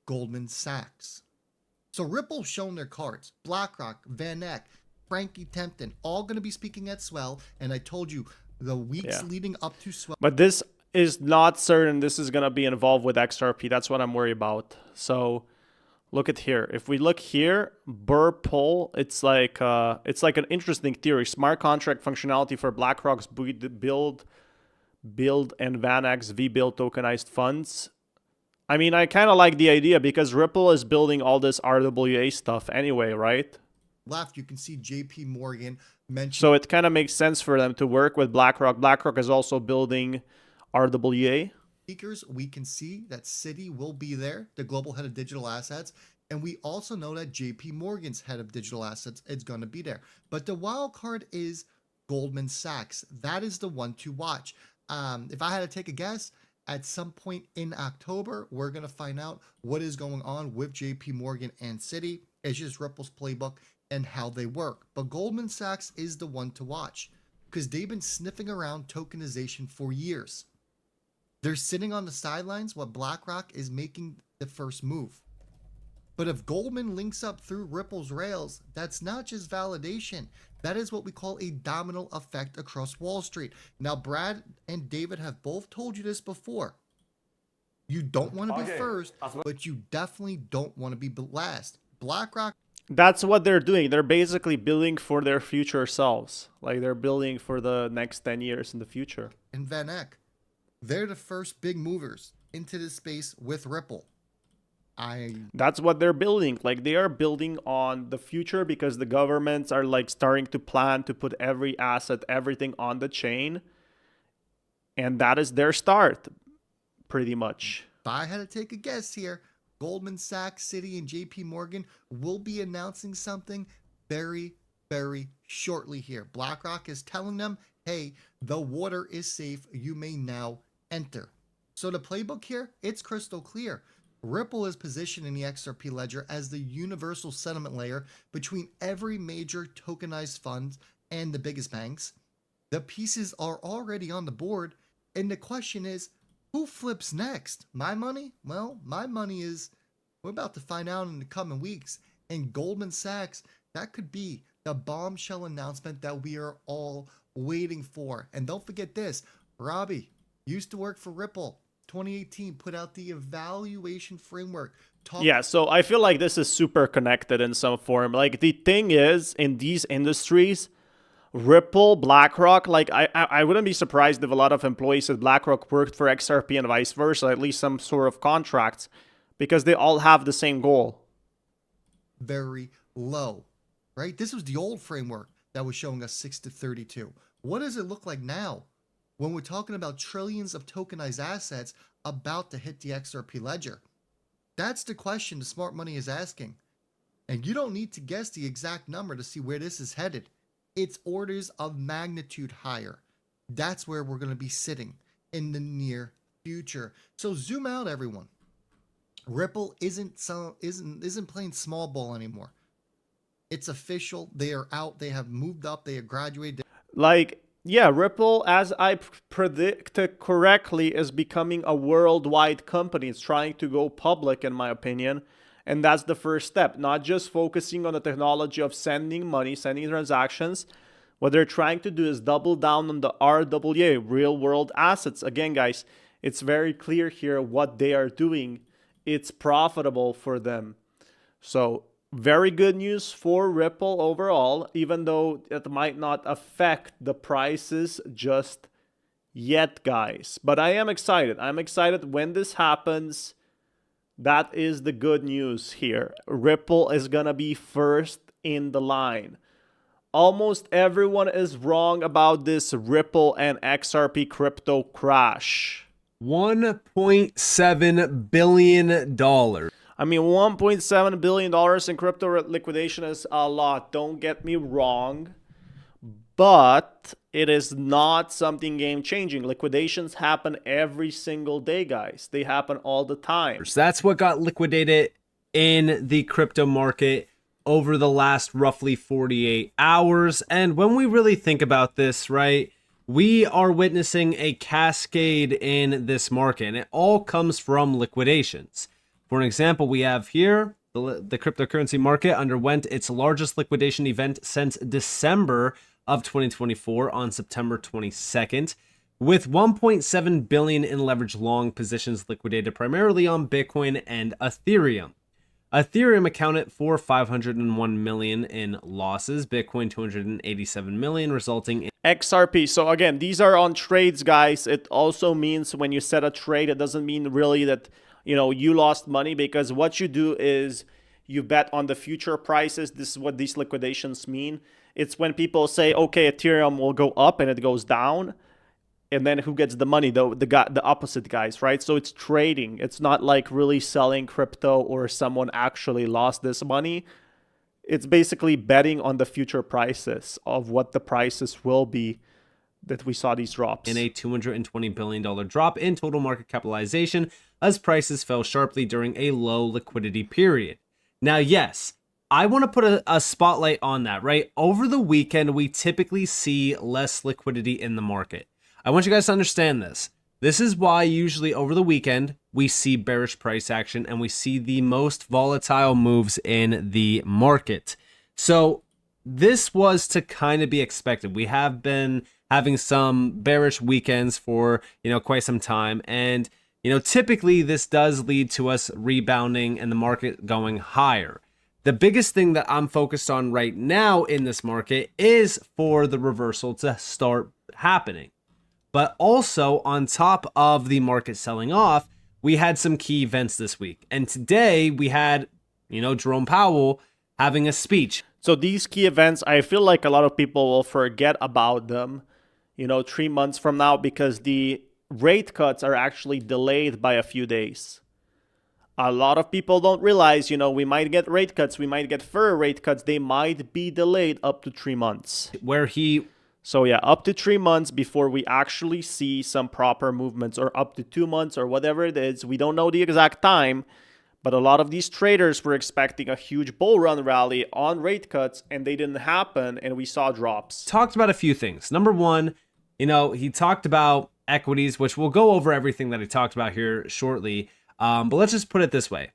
Goldman Sachs. So Ripple's shown their cards. BlackRock, VanEck, Frankie Tempton, all going to be speaking at Swell. And I told you the weeks leading up to Swell. But this is not certain this is going to be involved with XRP. That's what I'm worried about. So look at here. If we look here, Burr Poll, it's like an interesting theory. Smart contract functionality for BlackRock's Build and VanEck's V-Build tokenized funds. I mean, I kind of like the idea because Ripple is building all this RWA stuff anyway, right? Left, you can see JP Morgan mentioned. So it kind of makes sense for them to work with BlackRock. BlackRock is also building RWA. Speakers, we can see that Citi will be there, the global head of digital assets. And we also know that JP Morgan's head of digital assets is going to be there. But the wild card is Goldman Sachs. That is the one to watch. If I had to take a guess, at some point in October, we're going to find out what is going on with JP Morgan and Citi. It's just Ripple's playbook and how they work. But Goldman Sachs is the one to watch because they've been sniffing around tokenization for years. They're sitting on the sidelines while BlackRock is making the first move. But if Goldman links up through Ripple's rails, that's not just validation. That is what we call a domino effect across Wall Street. Now, Brad and David have both told you this before. You don't want to be first, but you definitely don't want to be last. BlackRock. That's what they're doing. They're basically building for their future selves. Like they're building for the next 10 years in the future. And VanEck. They're the first big movers into this space with Ripple. That's what they're building. Like they are building on the future because the governments are like starting to plan to put every asset, everything on the chain. And that is their start, pretty much. If I had to take a guess here, Goldman Sachs, Citi, and JP Morgan will be announcing something very, very shortly here. BlackRock is telling them, hey, the water is safe. You may now enter. So the playbook here, it's crystal clear. Ripple is positioned in the XRP ledger as the universal settlement layer between every major tokenized fund and the biggest banks. The pieces are already on the board, and the question is, who flips next? My money? Well, my money is, we're about to find out in the coming weeks, and Goldman Sachs That could be the bombshell announcement that we are all waiting for. And don't forget this, Robbie used to work for Ripple. 2018 put out the evaluation framework. Yeah, so I feel like this is super connected in some form. Like, the thing is, in these industries, Ripple, BlackRock, like I wouldn't be surprised if a lot of employees at BlackRock worked for XRP and vice versa, at least some sort of contracts, because they all have the same goal. Very low, right? This was the old framework that was showing us 6 to 32. What does it look like now when we're talking about trillions of tokenized assets about to hit the XRP ledger? That's the question the smart money is asking. And you don't need to guess the exact number to see where this is headed. It's orders of magnitude higher. That's where we're going to be sitting in the near future. So zoom out, everyone. Ripple isn't playing small ball anymore. It's official. They are out. They have moved up. They have graduated. Like, yeah, Ripple, as I predicted correctly, is becoming a worldwide company. It's trying to go public, in my opinion. And that's the first step, not just focusing on the technology of sending money, sending transactions. What they're trying to do is double down on the RWA, real world assets. Again, guys, it's very clear here what they are doing. It's profitable for them. So very good news for Ripple overall, even though it might not affect the prices just yet, guys. But I am excited. I'm excited when this happens. That is the good news here. Ripple is going to be first in the line. Almost everyone is wrong about this Ripple and XRP crypto crash. $1.7 billion. I mean, $1.7 billion in crypto liquidation is a lot. Don't get me wrong. But it is not something game-changing. Liquidations happen every single day, guys. They happen all the time. That's what got liquidated in the crypto market over the last roughly 48 hours. And when we really think about this, right, we are witnessing a cascade in this market, and it all comes from liquidations. For an example, we have here the cryptocurrency market underwent its largest liquidation event since December of 2024 on September 22nd, with 1.7 billion in leverage long positions liquidated primarily on Bitcoin and Ethereum. Ethereum accounted for 501 million in losses, Bitcoin 287 million, resulting in XRP. So again, these are on trades, guys. It also means when you set a trade, it doesn't mean really that, you know, you lost money, because what you do is you bet on the future prices. This is what these liquidations mean. It's when people say, okay, Ethereum will go up and it goes down. And then who gets the money? The opposite guys, right? So it's trading. It's not like really selling crypto or someone actually lost this money. It's basically betting on the future prices of what the prices will be that we saw these drops. In a $220 billion drop in total market capitalization as prices fell sharply during a low liquidity period. Now, yes, I want to put a spotlight on that, right? Over the weekend, we typically see less liquidity in the market. I want you guys to understand this. This is why usually over the weekend, we see bearish price action and we see the most volatile moves in the market. So this was to kind of be expected. We have been having some bearish weekends for, quite some time. And, typically this does lead to us rebounding and the market going higher. The biggest thing that I'm focused on right now in this market is for the reversal to start happening. But also on top of the market selling off, we had some key events this week. And today we had, Jerome Powell having a speech. So these key events, I feel like a lot of people will forget about them, 3 months from now, because the rate cuts are actually delayed by a few days. A lot of people don't realize, we might get rate cuts, we might get further rate cuts. They might be delayed up to 3 months. So yeah, up to 3 months before we actually see some proper movements, or up to 2 months or whatever it is. We don't know the exact time, but a lot of these traders were expecting a huge bull run rally on rate cuts, and they didn't happen, and we saw drops. Talked about a few things. Number one, he talked about equities, which we'll go over everything that he talked about here shortly. But let's just put it this way.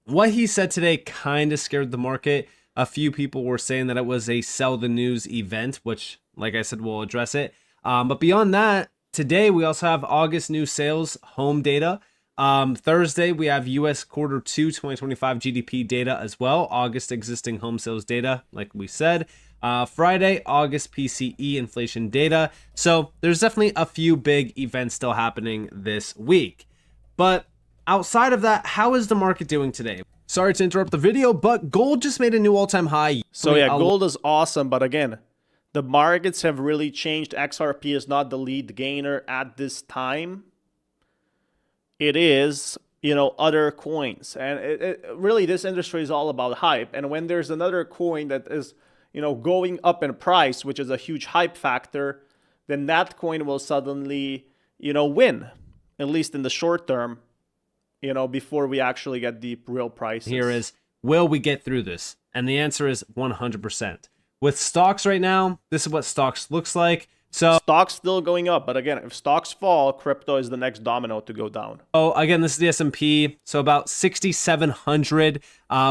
What he said today kind of scared the market. a few people were saying that it was a sell the news event, which, like I said, we'll address it. But beyond that, today we also have August new sales home data. Thursday, we have US quarter 2 2025 GDP data as well. August existing home sales data, like we said. Friday, August PCE inflation data. So there's definitely a few big events still happening this week. But outside of that, how is the market doing today? Sorry to interrupt the video, but gold just made a new all-time high. So yeah, gold is awesome, but again, the markets have really changed. XRP is not the lead gainer at this time. It is, you know, other coins. And really, this industry is all about hype. And when there's another coin that is, you know, going up in price, which is a huge hype factor, then that coin will suddenly, you know, win, at least in the short term, you know, before we actually get the real prices. Here is, will we get through this? And the answer is 100%. With stocks right now, this is what stocks looks like. So stocks still going up, but again, if stocks fall, crypto is the next domino to go down. Oh, again, this is the S&P. So about 6,700,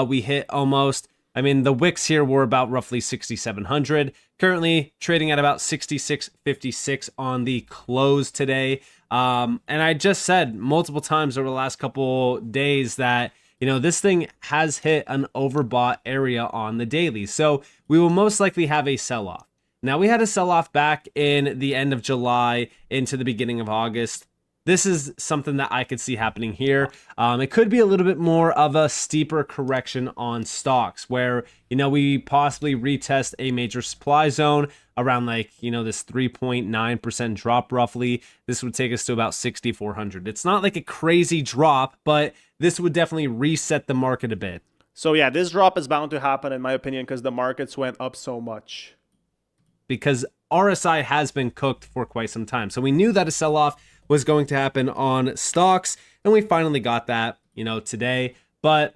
we hit almost. I mean, the wicks here were about roughly 6,700. Currently trading at about 66.56 on the close today. And I just said multiple times over the last couple days that, you know, this thing has hit an overbought area on the daily. So we will most likely have a sell-off. Now, we had a sell-off back in the end of July into the beginning of August. This is something that I could see happening here. It could be a little bit more of a steeper correction on stocks where, you know, we possibly retest a major supply zone around like, you know, this 3.9% drop roughly. This would take us to about 6,400. It's not like a crazy drop, but this would definitely reset the market a bit. So yeah, this drop is bound to happen in my opinion because the markets went up so much. Because RSI has been cooked for quite some time. So we knew that a sell-off was going to happen on stocks, and we finally got that, you know, today. But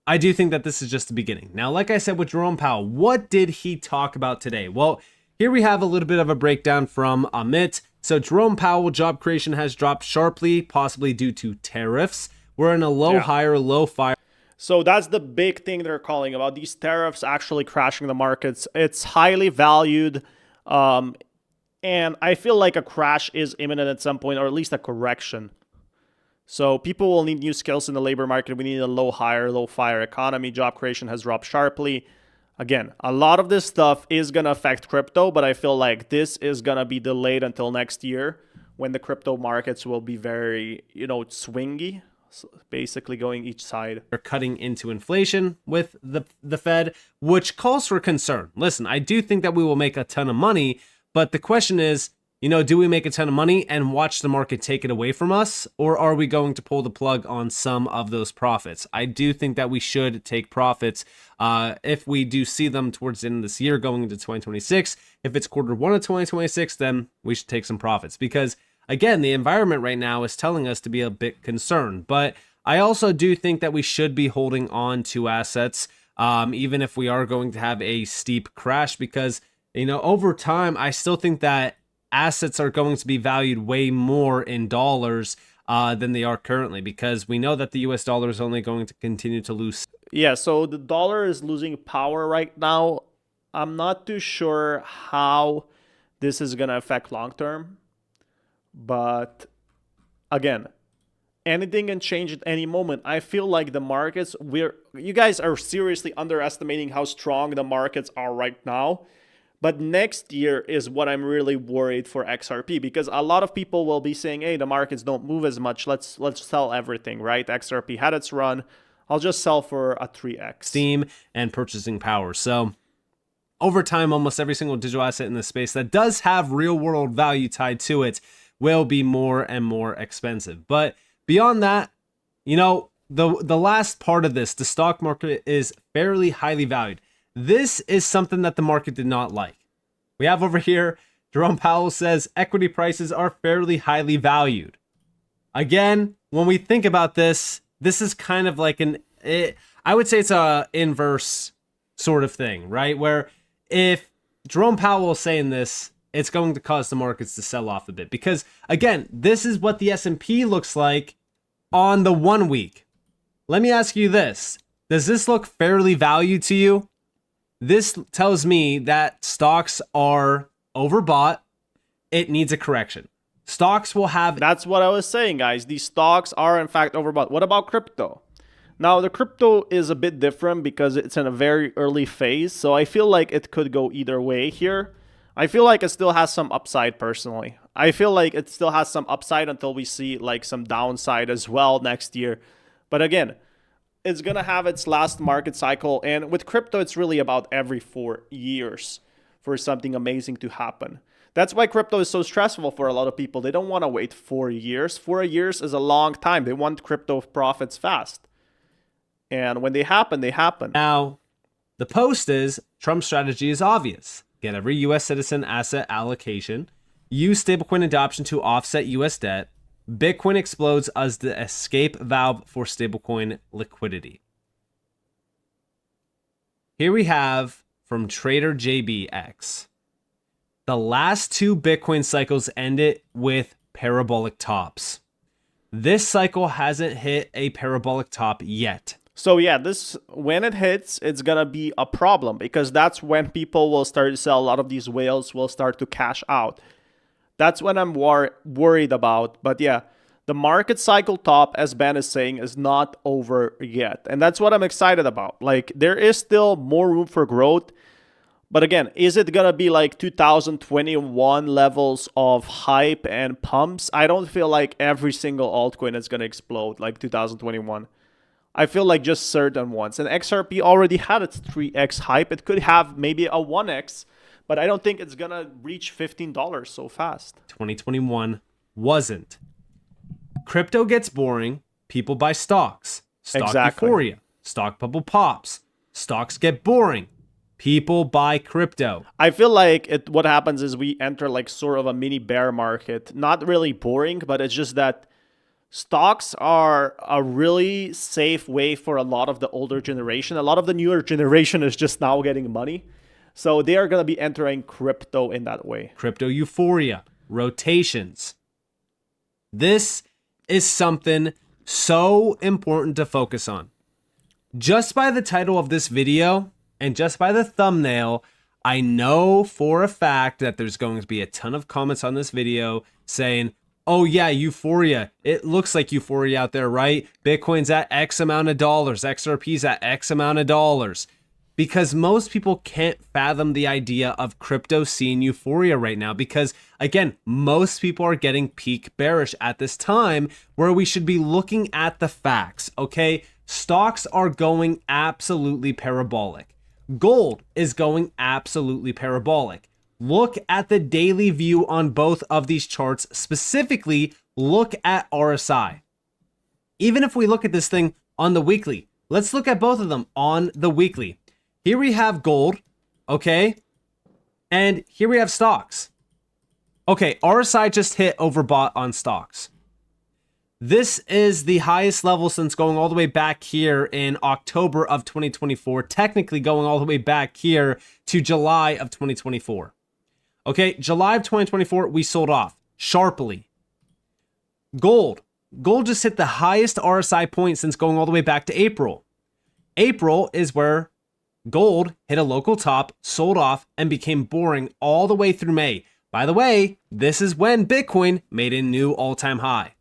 I do think that this is just the beginning. Now, like I said with Jerome Powell, what did he talk about today? Well, here we have a little bit of a breakdown from Amit. So Jerome Powell, job creation has dropped sharply, possibly due to tariffs. We're in a low higher, low fire. So that's the big thing they're calling about, these tariffs actually crashing the markets. It's highly valued, and I feel like a crash is imminent at some point, or at least a correction. So people will need new skills in the labor market. We need a low hire, low fire economy. Job creation has dropped sharply. Again, a lot of this stuff is going to affect crypto, but I feel like this is going to be delayed until next year when the crypto markets will be very, you know, swingy. So basically going each side. They're cutting into inflation with the Fed, which calls for concern. Listen, I do think that we will make a ton of money, but the question is, you know, do we make a ton of money and watch the market take it away from us, or are we going to pull the plug on some of those profits? I do think that we should take profits if we do see them towards the end of this year going into 2026. If it's quarter 1 of 2026, then we should take some profits because again, the environment right now is telling us to be a bit concerned, but I also do think that we should be holding on to assets, even if we are going to have a steep crash, because, you know, over time, I still think that assets are going to be valued way more in dollars than they are currently, because we know that the US dollar is only going to continue to lose. Yeah, so the dollar is losing power right now. I'm not too sure how this is going to affect long term. But again, anything can change at any moment. I feel like the markets, you guys are seriously underestimating how strong the markets are right now. But next year is what I'm really worried for XRP, because a lot of people will be saying, hey, the markets don't move as much. Let's sell everything, right? XRP had its run. I'll just sell for a 3x. Steam and purchasing power. So over time, almost every single digital asset in this space that does have real world value tied to it will be more and more expensive. But beyond that, you know, the last part of this, the stock market is fairly highly valued. This is something that the market did not like. We have over here, Jerome Powell says equity prices are fairly highly valued. Again, when we think about this, this is kind of like I would say it's a inverse sort of thing, right? Where if Jerome Powell is saying this, it's going to cause the markets to sell off a bit, because again, this is what the S&P looks like on the 1 week. Let me ask you this. Does this look fairly valued to you? This tells me that stocks are overbought. It needs a correction. Stocks will have... That's what I was saying, guys. These stocks are in fact overbought. What about crypto? Now, the crypto is a bit different because it's in a very early phase. So I feel like it could go either way here. I feel like it still has some upside personally. I feel like it still has some upside until we see like some downside as well next year. But again, it's going to have its last market cycle. And with crypto, it's really about every 4 years for something amazing to happen. That's why crypto is so stressful for a lot of people. They don't want to wait 4 years. 4 years is a long time. They want crypto profits fast. And when they happen, they happen. Now, the post is Trump's strategy is obvious. Get every U.S. citizen asset allocation. Use stablecoin adoption to offset U.S. debt. Bitcoin explodes as the escape valve for stablecoin liquidity. Here we have from Trader JBX. The last 2 Bitcoin cycles ended with parabolic tops. This cycle hasn't hit a parabolic top yet. So yeah, this when it hits, it's gonna be a problem because that's when people will start to sell. A lot of these whales will start to cash out. That's when I'm worried about. But yeah, the market cycle top, as Ben is saying, is not over yet. And that's what I'm excited about. Like, there is still more room for growth. But again, is it going to be like 2021 levels of hype and pumps? I don't feel like every single altcoin is going to explode like 2021. I feel like just certain ones. And XRP already had its 3x hype. It could have maybe a 1x, but I don't think it's going to reach $15 so fast. 2021 wasn't. Crypto gets boring. People buy stocks. Stock euphoria. Stock bubble pops. Stocks get boring. People buy crypto. I feel like what happens is we enter like sort of a mini bear market. Not really boring, but it's just that stocks are a really safe way for a lot of the older generation. A lot of the newer generation is just now getting money. So they are going to be entering crypto in that way. Crypto euphoria. Rotations. This is something so important to focus on. Just by the title of this video and just by the thumbnail, I know for a fact that there's going to be a ton of comments on this video saying, oh yeah, euphoria. It looks like euphoria out there, right? Bitcoin's at X amount of dollars. XRP's at X amount of dollars. Because most people can't fathom the idea of crypto seeing euphoria right now. Because again, most people are getting peak bearish at this time where we should be looking at the facts, okay? Stocks are going absolutely parabolic. Gold is going absolutely parabolic. Look at the daily view on both of these charts. Specifically, look at RSI. Even if we look at this thing on the weekly, let's look at both of them on the weekly. Here we have gold, okay? And here we have stocks. Okay, RSI just hit overbought on stocks. This is the highest level since going all the way back here in October of 2024, technically going all the way back here to July of 2024. Okay, July of 2024, we sold off sharply. Gold just hit the highest RSI point since going all the way back to April. April is where gold hit a local top, sold off, and became boring all the way through May. By the way, this is when Bitcoin made a new all-time high.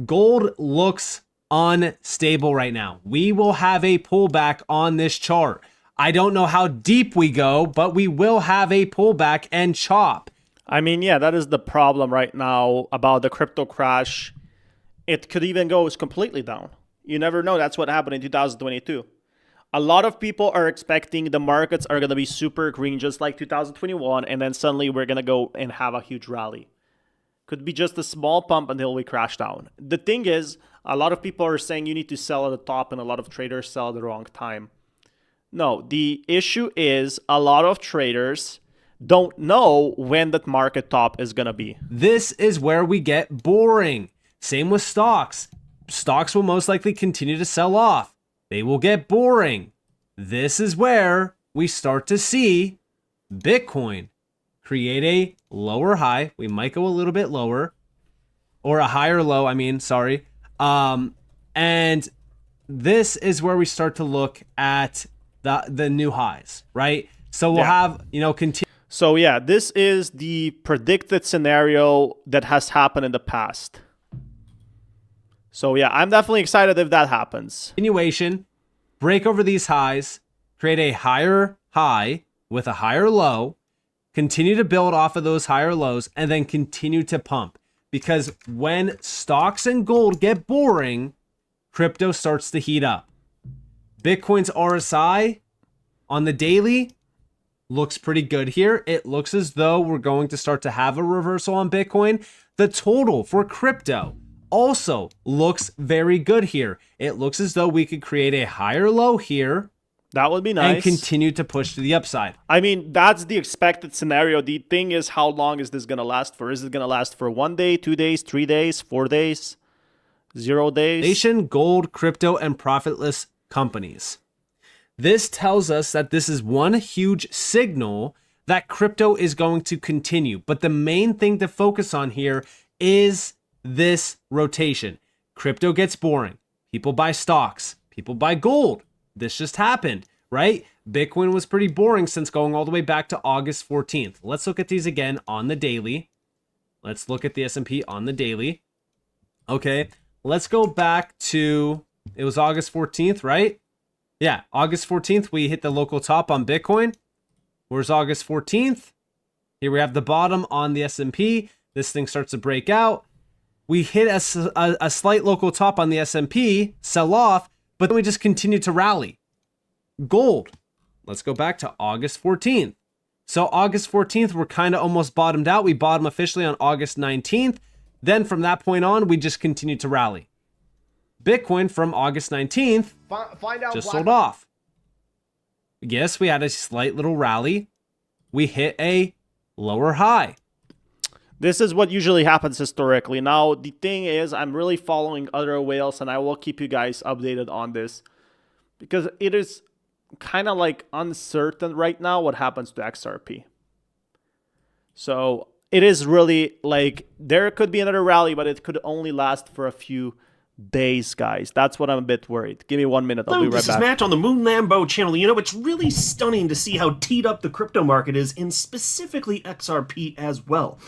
Gold looks unstable right now. We will have a pullback on this chart. I don't know how deep we go, but we will have a pullback and chop. I mean, yeah, that is the problem right now about the crypto crash. It could even go completely down. You never know. That's what happened in 2022. A lot of people are expecting the markets are going to be super green, just like 2021, and then suddenly we're going to go and have a huge rally. Could be just a small pump until we crash down. The thing is, a lot of people are saying you need to sell at the top, and a lot of traders sell at the wrong time. No, the issue is a lot of traders don't know when that market top is going to be. This is where we get boring. Same with stocks. Stocks will most likely continue to sell off. They will get boring. This is where we start to see Bitcoin create a lower high. We might go a little bit lower, or a higher low, and this is where we start to look at the new highs, right? So we'll have, continue. So yeah, this is the predicted scenario that has happened in the past. So yeah, I'm definitely excited if that happens. Continuation, break over these highs, create a higher high with a higher low, continue to build off of those higher lows, and then continue to pump. Because when stocks and gold get boring, crypto starts to heat up. Bitcoin's RSI on the daily looks pretty good here. It looks as though we're going to start to have a reversal on Bitcoin. The total for crypto also looks very good here. It looks as though we could create a higher low here. That would be nice. And continue to push to the upside. I mean, that's the expected scenario. The thing is, how long is this going to last for? Is it going to last for 1 day, 2 days, 3 days, 4 days, 0 days? Nation, gold, crypto, and profitless companies. This tells us that this is one huge signal that crypto is going to continue. But the main thing to focus on here is this rotation. Crypto gets boring. People buy stocks. People buy gold. This just happened, right? Bitcoin was pretty boring since going all the way back to August 14th. Let's look at these again on the daily. Let's look at the S&P on the daily. Okay, let's go back to, it was August 14th, right? Yeah, August 14th, we hit the local top on Bitcoin. Where's August 14th? Here we have the bottom on the S&P. This thing starts to break out. We hit a slight local top on the S&P, sell off, but then we just continue to rally. Gold. Let's go back to August 14th. So August 14th, we're kind of almost bottomed out. We bottom officially on August 19th. Then from that point on, we just continue to rally. Bitcoin from August 19th just sold off. Yes, we had a slight little rally. We hit a lower high. This is what usually happens historically. Now, the thing is, I'm really following other whales, and I will keep you guys updated on this because it is kind of like uncertain right now what happens to XRP. So it is really like there could be another rally, but it could only last for a few days, guys. That's what I'm a bit worried. Give me 1 minute. I'll be right back. This is Matt on the Moon Lambo channel. You know, it's really stunning to see how teed up the crypto market is, and specifically XRP as well.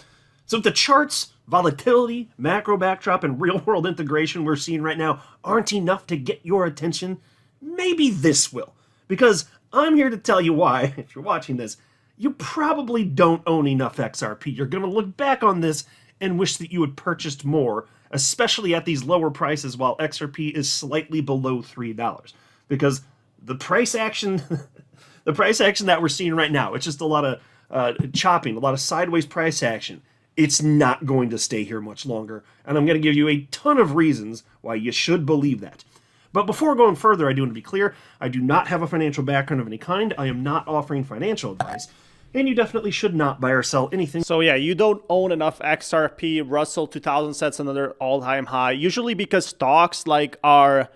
So if the charts, volatility, macro backdrop, and real-world integration we're seeing right now aren't enough to get your attention, maybe this will. Because I'm here to tell you why, if you're watching this, you probably don't own enough XRP. You're going to look back on this and wish that you had purchased more, especially at these lower prices while XRP is slightly below $3. Because the price action, the price action that we're seeing right now, it's just a lot of chopping, a lot of sideways price action. It's not going to stay here much longer, and I'm going to give you a ton of reasons why you should believe that. But before going further, I do want to be clear, I do not have a financial background of any kind. I am not offering financial advice, and you definitely should not buy or sell anything. So yeah, you don't own enough XRP. Russell 2000 sets another all-time high, usually because stocks like are,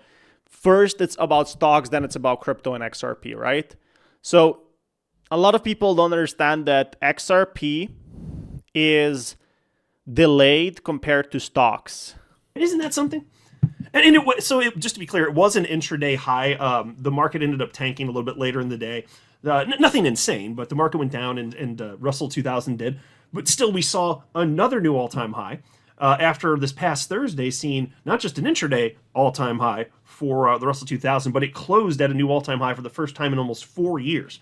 first it's about stocks, then it's about crypto and XRP, right? So a lot of people don't understand that XRP is delayed compared to stocks. Isn't that something? And just to be clear, it was an intraday high. The market ended up tanking a little bit later in the day. Nothing insane, but the market went down and Russell 2000 did. But still, we saw another new all-time high after this past Thursday, seeing not just an intraday all-time high for the Russell 2000, but it closed at a new all-time high for the first time in almost 4 years.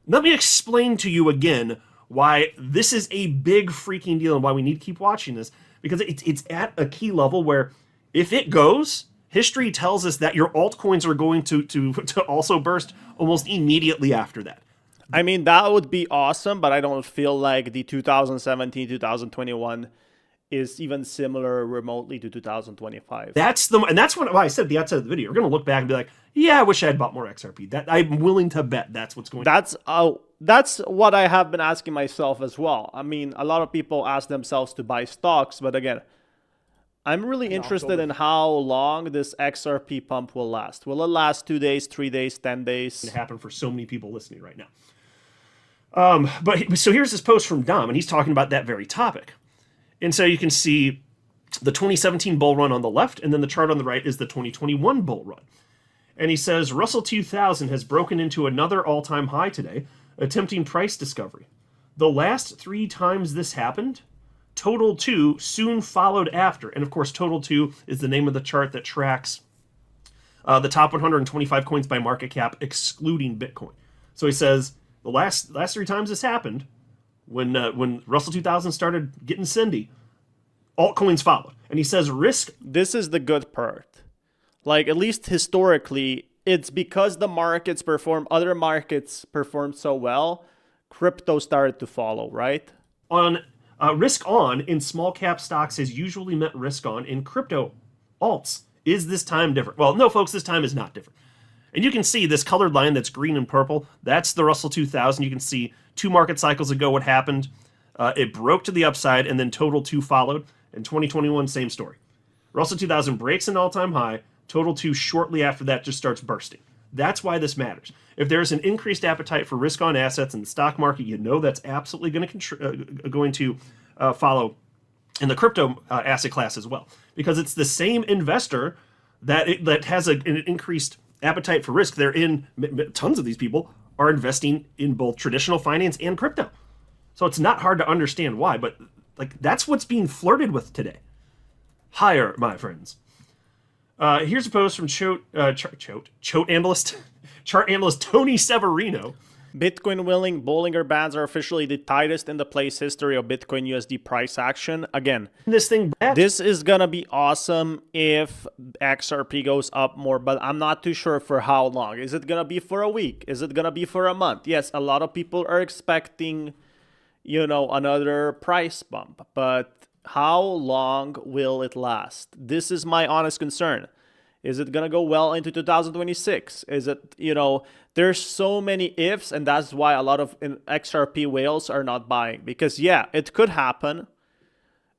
Let me explain to you again why this is a big freaking deal and why we need to keep watching this, because it's at a key level where if it goes, history tells us that your altcoins are going to also burst almost immediately after that. I mean, that would be awesome, but I don't feel like the 2017, 2021 is even similar remotely to 2025. That's why I said at the outset of the video, we're going to look back and be like, yeah, I wish I had bought more XRP. That I'm willing to bet that's what's going on. That's what I have been asking myself as well. I mean, a lot of people ask themselves to buy stocks, but again, I'm really interested in how long this XRP pump will last. Will it last 2 days, 3 days, 10 days? It happen for so many people listening right now. So here's this post from Dom, and he's talking about that very topic. And so you can see the 2017 bull run on the left, and then the chart on the right is the 2021 bull run. And he says Russell 2000 has broken into another all-time high today, attempting price discovery. The last 3 times this happened, Total 2 soon followed after. And of course, Total 2 is the name of the chart that tracks the top 125 coins by market cap, excluding Bitcoin. So he says the last 3 times this happened, when Russell 2000 started getting cindy, altcoins followed. And he says risk. This is the good part. Like, at least historically, it's because other markets performed so well, crypto started to follow, right? Risk on in small cap stocks has usually meant risk on in crypto alts. Is this time different? Well, no, folks, this time is not different. And you can see this colored line that's green and purple. That's the Russell 2000. You can see 2 market cycles ago what happened. It broke to the upside, and then Total 2 followed. In 2021, same story. Russell 2000 breaks an all-time high. Total 2 shortly after that just starts bursting. That's why this matters. If there's an increased appetite for risk-on assets in the stock market, you know that's absolutely going to follow in the crypto asset class as well, because it's the same investor that has an increased appetite for risk. They're in tons of these people are investing in both traditional finance and crypto, so it's not hard to understand why. But like, that's what's being flirted with today. Higher, my friends. Here's a post from chart analyst Tony Severino. Bitcoin willing Bollinger Bands are officially the tightest in the place history of Bitcoin USD price action. Again, this is gonna be awesome if XRP goes up more, but I'm not too sure for how long. Is it gonna be for a week? Is it gonna be for a month? Yes, a lot of people are expecting, another price bump, but how long will it last? This is my honest concern. Is it going to go well into 2026? Is it, there's so many ifs, and that's why a lot of XRP whales are not buying. Because, yeah, it could happen.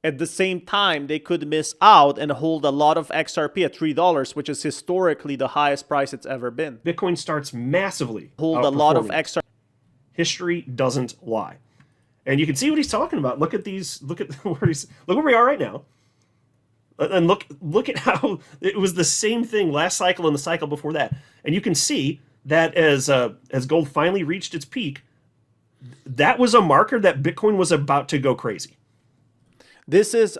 At the same time, they could miss out and hold a lot of XRP at $3, which is historically the highest price it's ever been. Bitcoin starts massively hold a lot of XRP. History doesn't lie. And you can see what he's talking about. Look at these. Look where we are right now. And look at how it was the same thing last cycle and the cycle before that. And you can see that as gold finally reached its peak, that was a marker that Bitcoin was about to go crazy.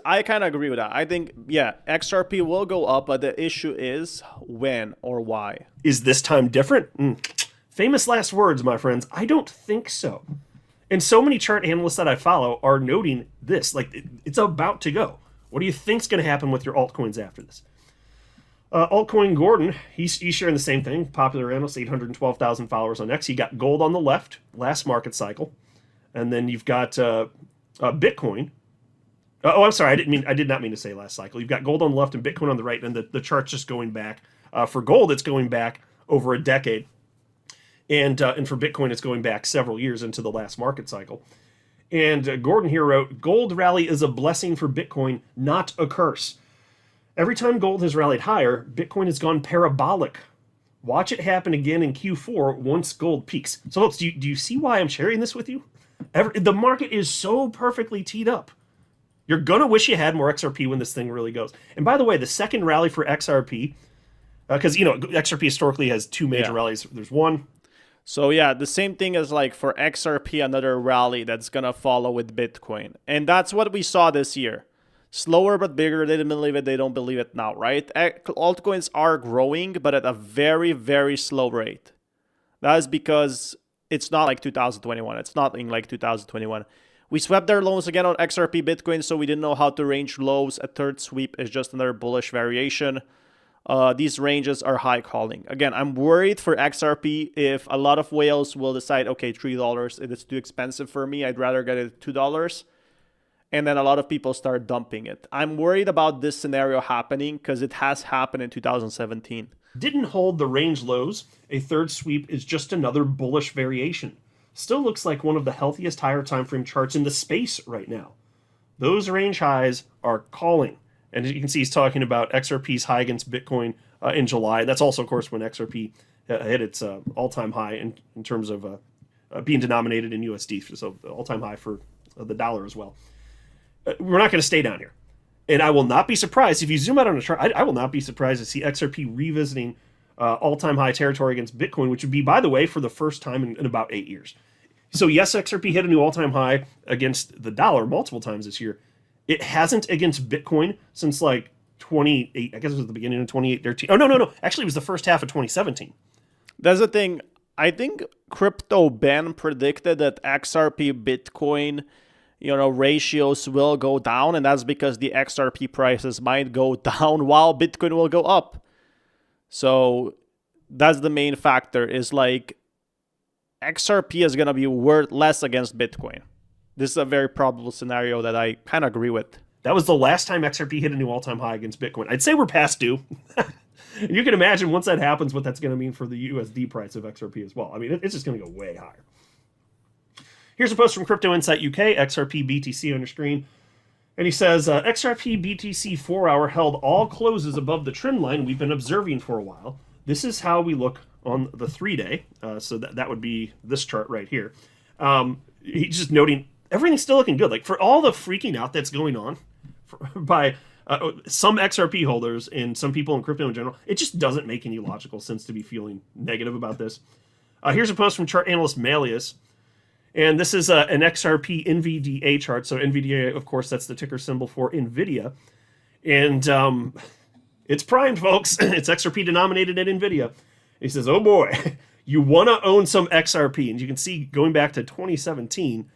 I kind of agree with that. I think, yeah, XRP will go up, but the issue is when or why. Is this time different? Famous last words, my friends. I don't think so. And so many chart analysts that I follow are noting this, like, it's about to go. What do you think's going to happen with your altcoins after this? Altcoin Gordon, he's sharing the same thing. Popular analyst, 812,000 followers on X. He got gold on the left, last market cycle, and then you've got Bitcoin. I'm sorry, I did not mean to say last cycle. You've got gold on the left and Bitcoin on the right, and the chart's just going back. For gold, it's going back over a decade, and for Bitcoin, it's going back several years into the last market cycle. And Gordon here wrote, gold rally is a blessing for Bitcoin, not a curse. Every time gold has rallied higher, Bitcoin has gone parabolic. Watch it happen again in Q4 once gold peaks. So folks, do you see why I'm sharing this with you? The market is so perfectly teed up. You're going to wish you had more XRP when this thing really goes. And by the way, the second rally for XRP, because, XRP historically has 2 major rallies. There's one. So yeah, the same thing as like for XRP, another rally that's going to follow with Bitcoin. And that's what we saw this year. Slower but bigger. They didn't believe it. They don't believe it now, right? Altcoins are growing, but at a very, very slow rate. That is because it's not like 2021. It's not in like 2021. We swept their lows again on XRP Bitcoin, so we didn't know how to range lows. A third sweep is just another bullish variation. These ranges are high calling. Again, I'm worried for XRP if a lot of whales will decide, okay, $3, it is too expensive for me. I'd rather get it at $2. And then a lot of people start dumping it. I'm worried about this scenario happening because it has happened in 2017. Didn't hold the range lows. A third sweep is just another bullish variation. Still looks like one of the healthiest higher time frame charts in the space right now. Those range highs are calling. And as you can see, he's talking about XRP's high against Bitcoin in July. That's also, of course, when XRP hit its all-time high in terms of being denominated in USD. So all-time high for the dollar as well. We're not going to stay down here. And I will not be surprised, if you zoom out on a chart, I will not be surprised to see XRP revisiting all-time high territory against Bitcoin, which would be, by the way, for the first time in about 8 years. So yes, XRP hit a new all-time high against the dollar multiple times this year. It hasn't against Bitcoin since like 28, I guess it was the beginning of 2013. Oh, no. Actually, it was the first half of 2017. That's the thing. I think Crypto Ben predicted that XRP Bitcoin, ratios will go down, and that's because the XRP prices might go down while Bitcoin will go up. So that's the main factor, is like XRP is going to be worth less against Bitcoin. This is a very probable scenario that I kind of agree with. That was the last time XRP hit a new all-time high against Bitcoin. I'd say we're past due. And you can imagine once that happens what that's going to mean for the USD price of XRP as well. I mean, it's just going to go way higher. Here's a post from Crypto Insight UK, XRP BTC on your screen. And he says, XRP BTC 4-hour held all closes above the trend line we've been observing for a while. This is how we look on the 3-day. So that would be this chart right here. He's just noting everything's still looking good. Like, for all the freaking out that's going on by some XRP holders and some people in crypto in general, it just doesn't make any logical sense to be feeling negative about this. Here's a post from chart analyst Malleus. And this is an XRP NVDA chart. So NVDA, of course, that's the ticker symbol for NVIDIA. And it's primed, folks. It's XRP denominated at NVIDIA. He says, oh boy, you want to own some XRP. And you can see going back to 2017,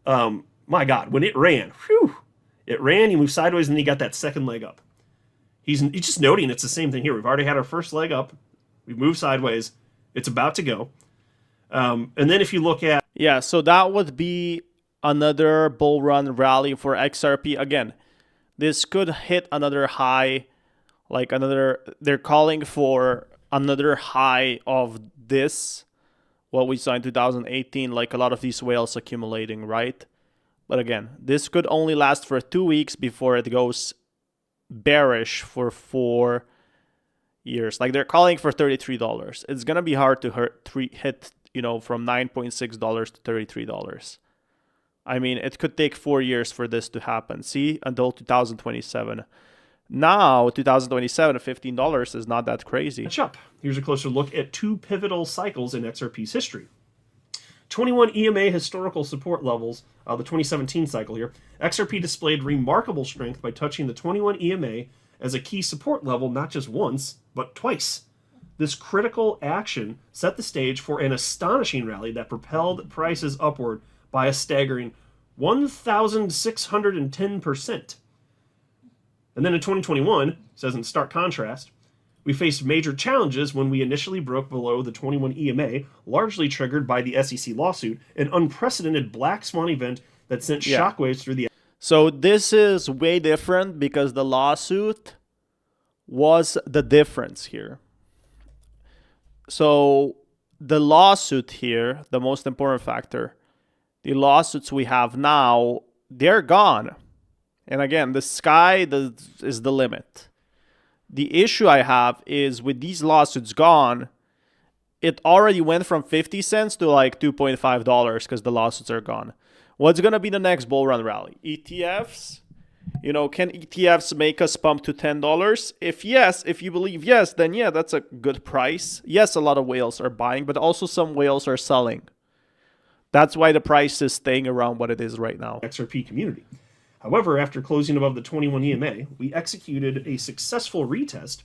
my God, when it ran, he moved sideways, and then he got that second leg up. He's just noting it's the same thing here. We've already had our first leg up. We've moved sideways. It's about to go. And then if you look at... Yeah, so that would be another bull run rally for XRP. Again, this could hit another high, they're calling for another high of this, what we saw in 2018, like a lot of these whales accumulating, right? But again, this could only last for 2 weeks before it goes bearish for 4 years. Like, they're calling for $33. It's going to be hard to hit from $9.6 to $33. I mean, it could take 4 years for this to happen. See, until 2027. Now, 2027, $15 is not that crazy. Catch up. Here's a closer look at 2 pivotal cycles in XRP's history. 21 EMA historical support levels, the 2017 cycle here. XRP displayed remarkable strength by touching the 21 EMA as a key support level not just once, but twice. This critical action set the stage for an astonishing rally that propelled prices upward by a staggering 1,610%. And then in 2021, says in stark contrast, we faced major challenges when we initially broke below the 21 EMA, largely triggered by the SEC lawsuit, an unprecedented black swan event that sent shockwaves through the... So this is way different because the lawsuit was the difference here. So the lawsuit here, the most important factor, the lawsuits we have now, they're gone. And again, the sky is the limit. The issue I have is with these lawsuits gone, it already went from 50 cents to like $2.5 because the lawsuits are gone. What's going to be the next bull run rally? ETFs? Can ETFs make us pump to $10? If yes, if you believe yes, then yeah, that's a good price. Yes, a lot of whales are buying, but also some whales are selling. That's why the price is staying around what it is right now. XRP community. However, after closing above the 21 EMA, we executed a successful retest,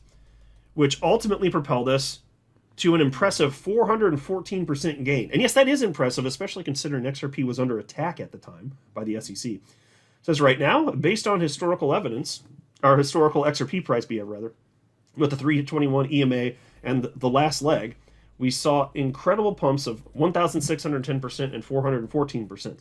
which ultimately propelled us to an impressive 414% gain. And yes, that is impressive, especially considering XRP was under attack at the time by the SEC. It says right now, based on historical evidence, our historical XRP price BF rather, with the 321 EMA and the last leg, we saw incredible pumps of 1,610% and 414%.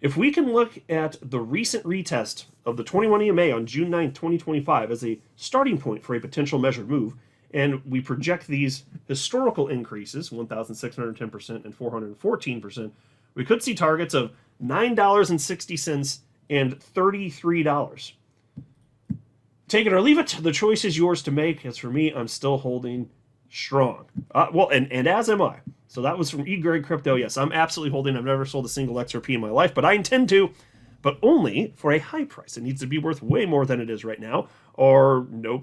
If we can look at the recent retest of the 21 EMA on June 9th, 2025 as a starting point for a potential measured move, and we project these historical increases, 1,610% and 414%, we could see targets of $9.60 and $33. Take it or leave it. The choice is yours to make. As for me, I'm still holding strong. And as am I. So that was from E-Grade Crypto. Yes, I'm absolutely holding. I've never sold a single XRP in my life, but I intend to. but only for a high price. It needs to be worth way more than it is right now, or no,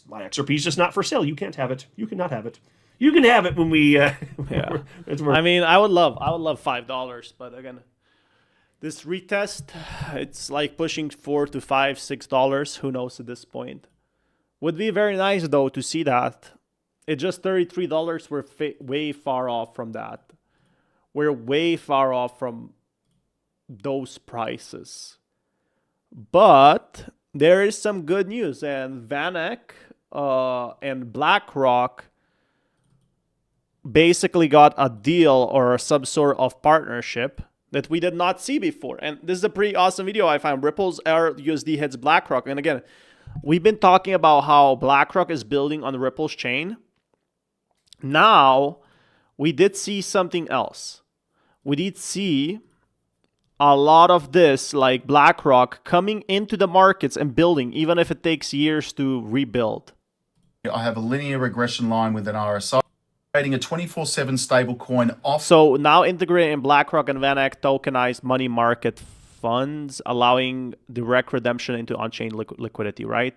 my XRP is just not for sale. You can't have it. You cannot have it. You can have it when we. Yeah. I mean, I would love $5, but again, this retest, it's like pushing $4 to $5, $6. Who knows at this point? Would be very nice though to see that. It's just $33. We're way far off from that. We're way far off from those prices. But there is some good news, and VanEck and BlackRock basically got a deal or some sort of partnership that we did not see before. And this is a pretty awesome video I found. Ripple's USD hits BlackRock. And again, we've been talking about how BlackRock is building on Ripple's chain. Now, we did see something else. We did see a lot of this, like BlackRock, coming into the markets and building, even if it takes years to rebuild. I have a linear regression line with an RSI. Trading a 24/7 stable coin off. So now integrating BlackRock and VanEck tokenized money market funds, allowing direct redemption into on-chain liquidity, right?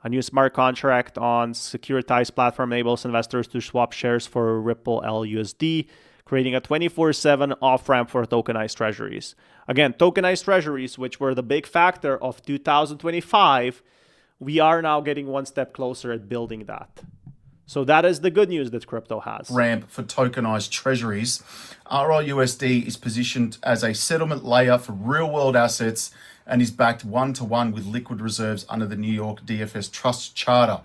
A new smart contract on securitized platform enables investors to swap shares for Ripple LUSD, creating a 24/7 off-ramp for tokenized treasuries. Again, tokenized treasuries, which were the big factor of 2025, we are now getting one step closer at building that. So that is the good news that crypto has. Ramp for tokenized treasuries. RLUSD is positioned as a settlement layer for real-world assets and is backed one-to-one with liquid reserves under the New York DFS Trust Charter.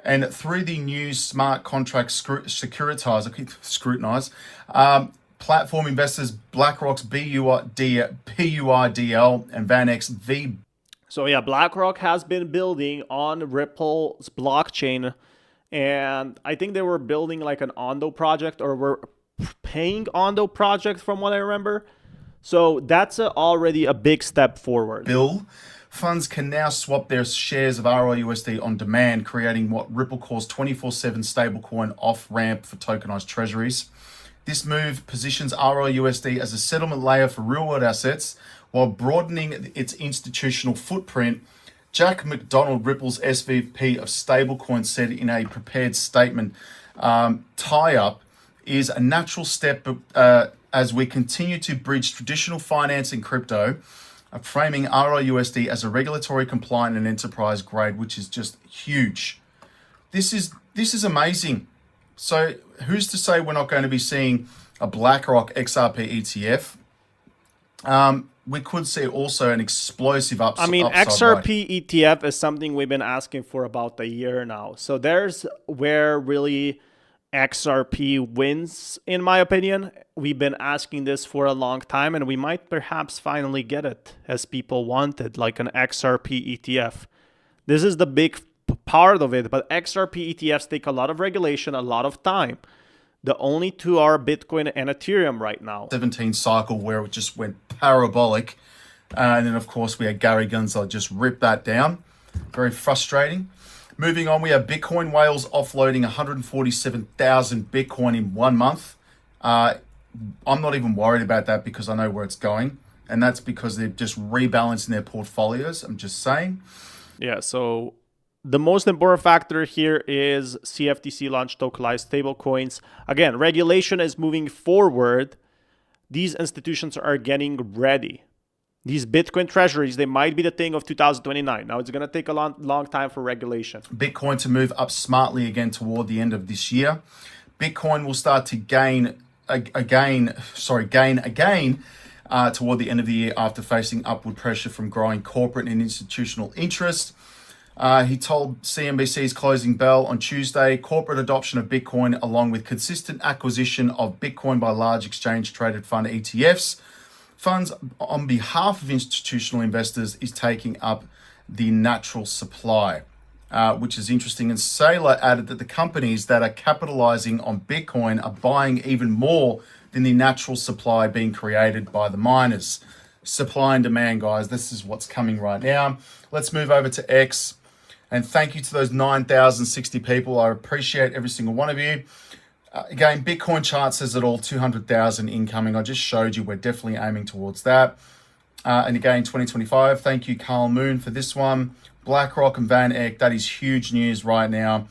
And through the new smart contract scrutinize, platform investors BlackRock's PUIDL and VanEck's V. So yeah, BlackRock has been building on Ripple's blockchain. And I think they were building like an Ondo project, or were paying Ondo project from what I remember. So that's already a big step forward. Funds can now swap their shares of RLUSD on demand, creating what Ripple calls 24/7 stablecoin off-ramp for tokenized treasuries. This move positions RLUSD as a settlement layer for real-world assets while broadening its institutional footprint. Jack McDonald, Ripple's SVP of stablecoin, said in a prepared statement, tie-up is a natural step as we continue to bridge traditional finance and crypto, framing RLUSD as a regulatory compliant and enterprise grade, which is just huge. This is amazing. So who's to say we're not going to be seeing a BlackRock XRP ETF? We could see also an explosive upside. I mean, XRP ETF is something we've been asking for about a year now. So there's where really XRP wins, in my opinion. We've been asking this for a long time, and we might perhaps finally get it as people wanted, like an XRP ETF. This is the big part of it, but XRP ETFs take a lot of regulation, a lot of time. The only two are Bitcoin and Ethereum right now. 17 cycle where it just went parabolic. And then, of course, we had Gary Gensler just rip that down. Very frustrating. Moving on, we have Bitcoin whales offloading 147,000 Bitcoin in 1 month. I'm not even worried about that because I know where it's going. And that's because they're just rebalancing their portfolios. I'm just saying. Yeah, so the most important factor here is CFTC launched tokenized stablecoins. Again, regulation is moving forward. These institutions are getting ready. These Bitcoin treasuries, they might be the thing of 2029. Now, it's going to take a long time for regulation. Bitcoin to move up smartly again toward the end of this year. Bitcoin will start to gain again toward the end of the year after facing upward pressure from growing corporate and institutional interest. He told CNBC's Closing Bell on Tuesday, corporate adoption of Bitcoin, along with consistent acquisition of Bitcoin by large exchange-traded fund ETFs, funds on behalf of institutional investors, is taking up the natural supply, which is interesting. And Saylor added that the companies that are capitalizing on Bitcoin are buying even more than the natural supply being created by the miners. Supply and demand, guys. This is what's coming right now. Let's move over to X. And thank you to those 9,060 people. I appreciate every single one of you. Again, Bitcoin chart says it all, 200,000 incoming. I just showed you we're definitely aiming towards that. and again 2025. Thank you, Carl Moon, for this one. BlackRock and Van Eck, that is huge news right now.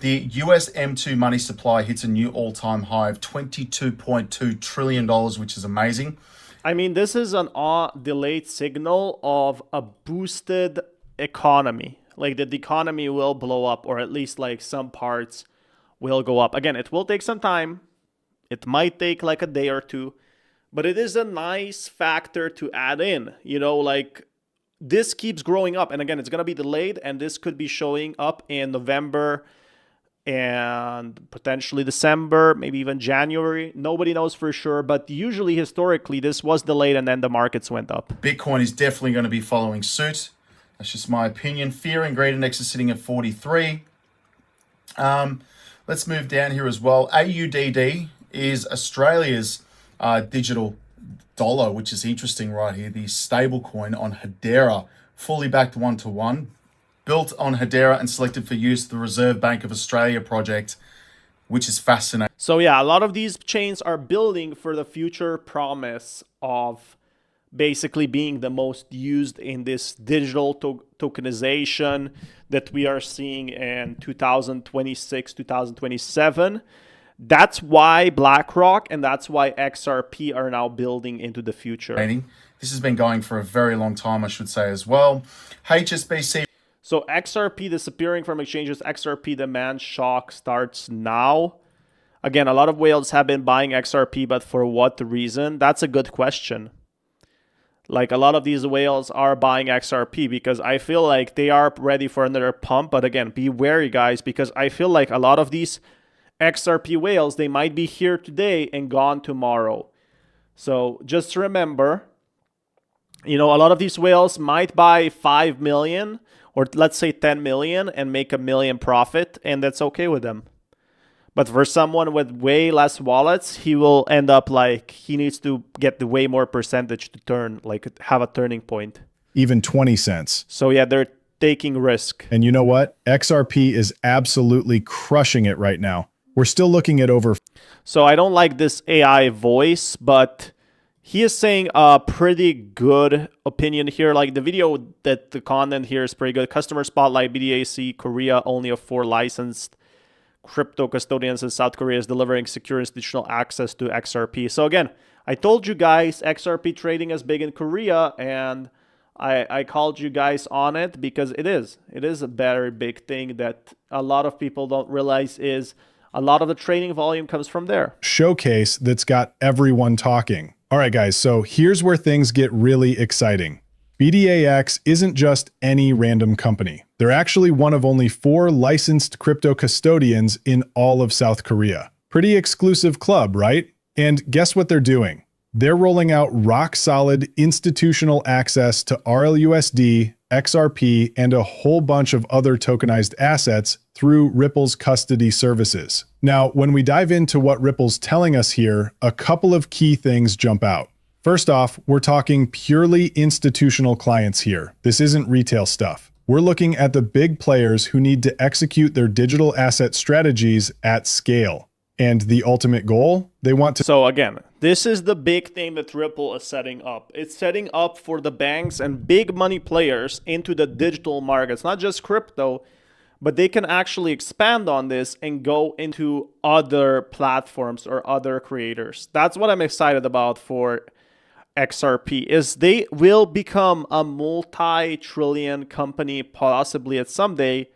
The US M2 money supply hits a new all-time high of $22.2 trillion, which is amazing. I mean, this is an delayed signal of a boosted economy. Like the economy will blow up, or at least like some parts will go up. Again, it will take some time. It might take like a day or two, but it is a nice factor to add in. You know, like this keeps growing up. And again, it's going to be delayed, and this could be showing up in November and potentially December, maybe even January. Nobody knows for sure, but usually historically this was delayed and then the markets went up. Bitcoin is definitely going to be following suit. That's just my opinion. Fear and Greed Index is sitting at 43. Let's move down here as well. AUDD is Australia's digital dollar, which is interesting right here. The stable coin on Hedera, fully backed 1-to-1. Built on Hedera and selected for use the Reserve Bank of Australia project, which is fascinating. So yeah, a lot of these chains are building for the future promise of basically being the most used in this digital tokenization that we are seeing in 2026, 2027. That's why BlackRock and that's why XRP are now building into the future. This has been going for a very long time, I should say as well. HSBC. So XRP disappearing from exchanges, XRP demand shock starts now. Again, a lot of whales have been buying XRP, but for what reason? That's a good question. Like a lot of these whales are buying XRP because I feel like they are ready for another pump. But again, be wary, guys, because I feel like a lot of these XRP whales, they might be here today and gone tomorrow. So just remember, you know, a lot of these whales might buy 5 million or let's say 10 million and make $1 million profit, and that's okay with them. But for someone with way less wallets, he will end up like he needs to get the way more percentage to turn, like have a turning point. Even 20 cents. So yeah, they're taking risk. And you know what? XRP is absolutely crushing it right now. We're still looking at over. So I don't like this AI voice, but he is saying a pretty good opinion here. Like the video that the content here is pretty good. Customer Spotlight, BDAC, Korea, only of 4 licensed crypto custodians in South Korea is delivering secure institutional access to XRP. So again, I told you guys XRP trading is big in Korea, and I called you guys on it because it is a very big thing that a lot of people don't realize is a lot of the trading volume comes from there. Showcase that's got everyone talking. All right, guys, so here's where things get really exciting. BDAX isn't just any random company. They're actually one of only 4 licensed crypto custodians in all of South Korea. Pretty exclusive club, right? And guess what they're doing? They're rolling out rock-solid institutional access to RLUSD, XRP, and a whole bunch of other tokenized assets through Ripple's custody services. Now, when we dive into what Ripple's telling us here, a couple of key things jump out. First off, we're talking purely institutional clients here. This isn't retail stuff. We're looking at the big players who need to execute their digital asset strategies at scale. And the ultimate goal, they want to... So again, this is the big thing that Ripple is setting up. It's setting up for the banks and big money players into the digital markets, not just crypto, but they can actually expand on this and go into other platforms or other creators. That's what I'm excited about for XRP, is they will become a multi-trillion company possibly at someday.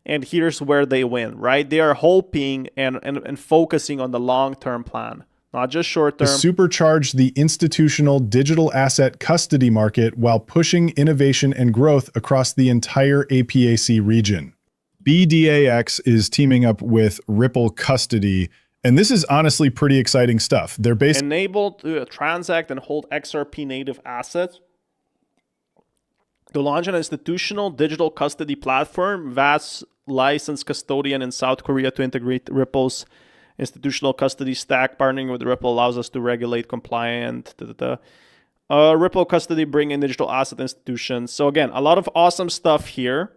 And here's where they win, right? They are hoping and focusing on the long-term plan, not just short-term. Supercharge the institutional digital asset custody market while pushing innovation and growth across the entire APAC region. BDAX is teaming up with Ripple Custody, and this is honestly pretty exciting stuff. They're enabled to transact and hold XRP native assets to launch an institutional digital custody platform, vast licensed custodian in South Korea to integrate Ripple's institutional custody stack. Partnering with Ripple allows us to regulate compliant. Ripple Custody bring in digital asset institutions. So again, a lot of awesome stuff here.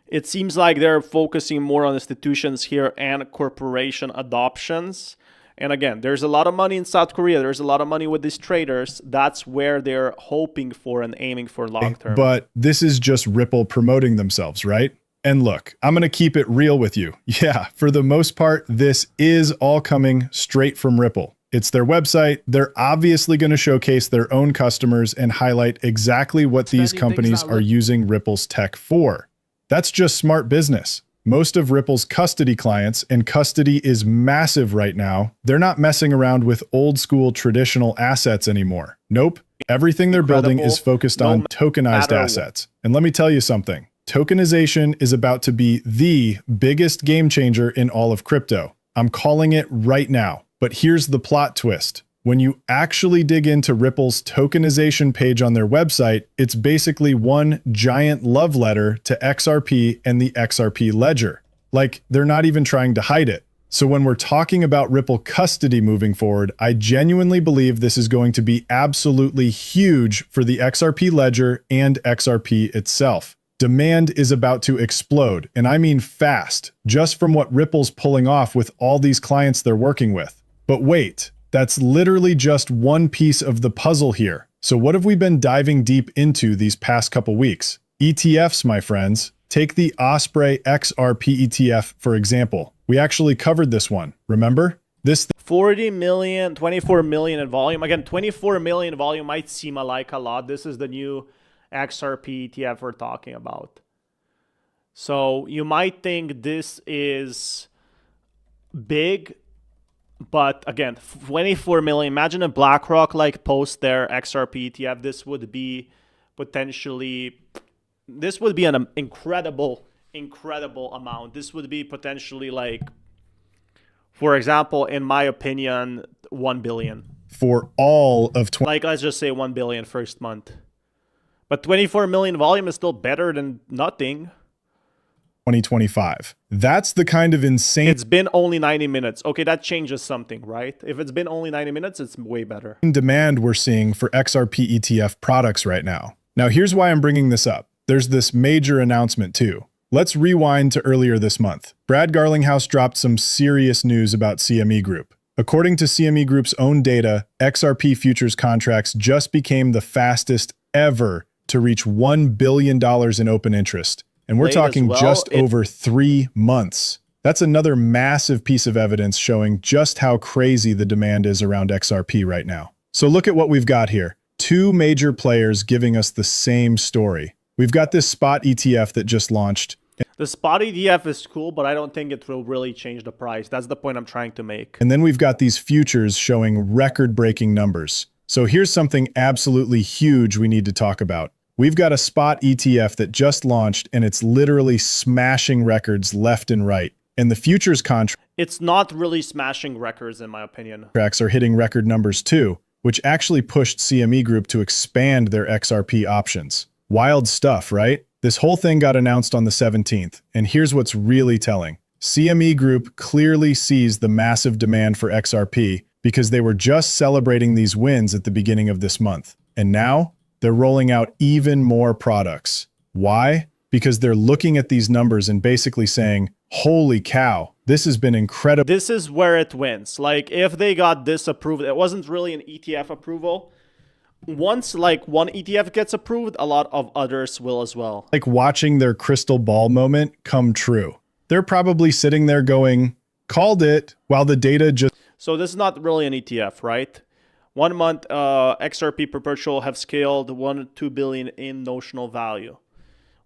It seems like they're focusing more on institutions here and corporation adoptions. And again, there's a lot of money in South Korea. There's a lot of money with these traders. That's where they're hoping for and aiming for long term. But this is just Ripple promoting themselves, right? And look, I'm going to keep it real with you. Yeah, for the most part, this is all coming straight from Ripple. It's their website. They're obviously going to showcase their own customers and highlight exactly what these companies are using Ripple's tech for. That's just smart business. Most of Ripple's custody clients, and custody is massive right now, they're not messing around with old school traditional assets anymore. Nope. Everything they're building is focused on tokenized assets. And let me tell you something. Tokenization is about to be the biggest game changer in all of crypto. I'm calling it right now. But here's the plot twist. When you actually dig into Ripple's tokenization page on their website, it's basically one giant love letter to XRP and the XRP ledger. Like, they're not even trying to hide it. So when we're talking about Ripple custody moving forward, I genuinely believe this is going to be absolutely huge for the XRP ledger and XRP itself. Demand is about to explode, and I mean fast, just from what Ripple's pulling off with all these clients they're working with. But wait, that's literally just one piece of the puzzle here. So what have we been diving deep into these past couple weeks? ETFs, my friends. Take the Osprey XRP ETF, for example. We actually covered this one, remember? This 40 million, 24 million in volume. Again, 24 million volume might seem like a lot. This is the new XRP ETF we're talking about. So you might think this is big, but again, 24 million. Imagine if BlackRock like post their XRP ETF. This would be potentially, this would be an incredible amount. This would be potentially like, for example, in my opinion, 1 billion. For all of like, let's just say 1 billion first month. But 24 million volume is still better than nothing. 2025. That's the kind of insane... It's been only 90 minutes. Okay, that changes something, right? If it's been only 90 minutes, it's way better. Demand we're seeing for XRP ETF products right now. Now, here's why I'm bringing this up. There's this major announcement too. Let's rewind to earlier this month. Brad Garlinghouse dropped some serious news about CME Group. According to CME Group's own data, XRP futures contracts just became the fastest ever to reach $1 billion in open interest. And we're talking just over 3 months. That's another massive piece of evidence showing just how crazy the demand is around XRP right now. So look at what we've got here. 2 major players giving us the same story. We've got this spot ETF that just launched. The spot ETF is cool, but I don't think it will really change the price. That's the point I'm trying to make. And then we've got these futures showing record-breaking numbers. So here's something absolutely huge we need to talk about. We've got a spot ETF that just launched, and it's literally smashing records left and right. And the futures contracts... It's not really smashing records, in my opinion. ...contracts are hitting record numbers too, which actually pushed CME Group to expand their XRP options. Wild stuff, right? This whole thing got announced on the 17th, and here's what's really telling. CME Group clearly sees the massive demand for XRP because they were just celebrating these wins at the beginning of this month. And now... they're rolling out even more products. Why? Because they're looking at these numbers and basically saying, holy cow, this has been incredible. This is where it wins. Like, if they got this approved, it wasn't really an ETF approval. Once, like, one ETF gets approved, a lot of others will as well. Like watching their crystal ball moment come true. They're probably sitting there going, called it, while the data just... So this is not really an ETF, right? 1 month, XRP perpetual have scaled 1 to 2 billion in notional value.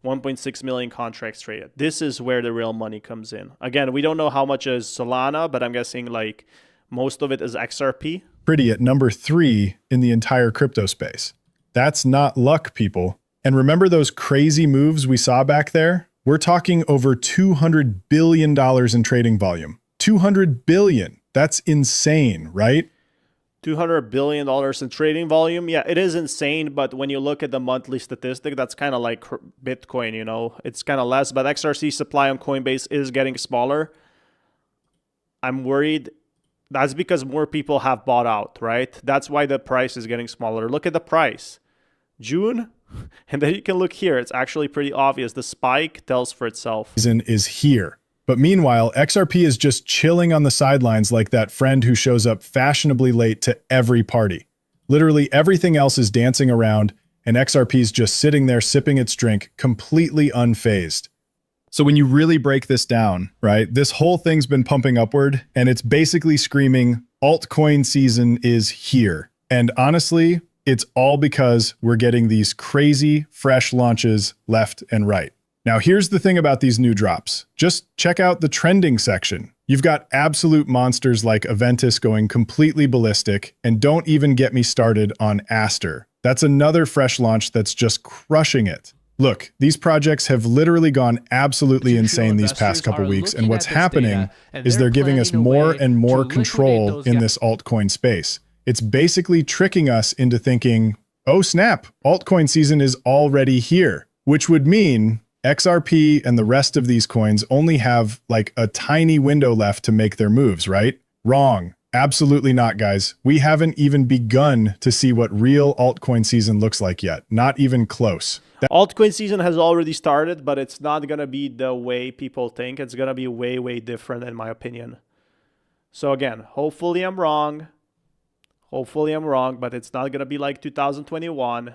1.6 million contracts traded. This is where the real money comes in. Again, we don't know how much is Solana, but I'm guessing like most of it is XRP. Pretty at number 3 in the entire crypto space. That's not luck, people. And remember those crazy moves we saw back there? We're talking over $200 billion in trading volume. $200 billion. That's insane, right? $200 billion in trading volume. Yeah, it is insane, but when you look at the monthly statistic, that's kind of like Bitcoin, you know? It's kind of less, but XRC supply on Coinbase is getting smaller. I'm worried. That's because more people have bought out, right? That's why the price is getting smaller. Look at the price. June, and then you can look here. It's actually pretty obvious. The spike tells for itself. Season is here. But meanwhile, XRP is just chilling on the sidelines like that friend who shows up fashionably late to every party. Literally everything else is dancing around, and XRP is just sitting there sipping its drink, completely unfazed. So when you really break this down, right, this whole thing's been pumping upward, and it's basically screaming, altcoin season is here. And honestly, it's all because we're getting these crazy, fresh launches left and right. Now, here's the thing about these new drops. Just check out the trending section. You've got absolute monsters like Aventus going completely ballistic, and don't even get me started on Aster. That's another fresh launch that's just crushing it. Look, these projects have literally gone absolutely insane these past couple weeks, and what's happening is they're giving us more and more control in this altcoin space. It's basically tricking us into thinking, oh snap, altcoin season is already here, which would mean XRP and the rest of these coins only have like a tiny window left to make their moves, right? Wrong. Absolutely not, guys. We haven't even begun to see what real altcoin season looks like yet. Not even close. Altcoin season has already started, but it's not going to be the way people think. It's going to be way, way different in my opinion. So again, hopefully I'm wrong. Hopefully I'm wrong, but it's not going to be like 2021.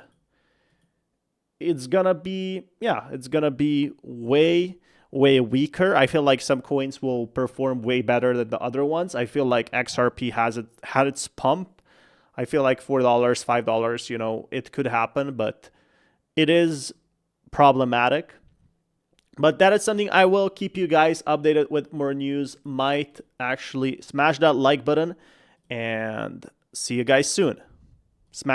It's going to be, yeah, it's going to be way, way weaker. I feel like some coins will perform way better than the other ones. I feel like XRP had its pump. I feel like $4, $5, you know, it could happen, but it is problematic. But that is something I will keep you guys updated with more news. Might actually smash that like button and see you guys soon. Smash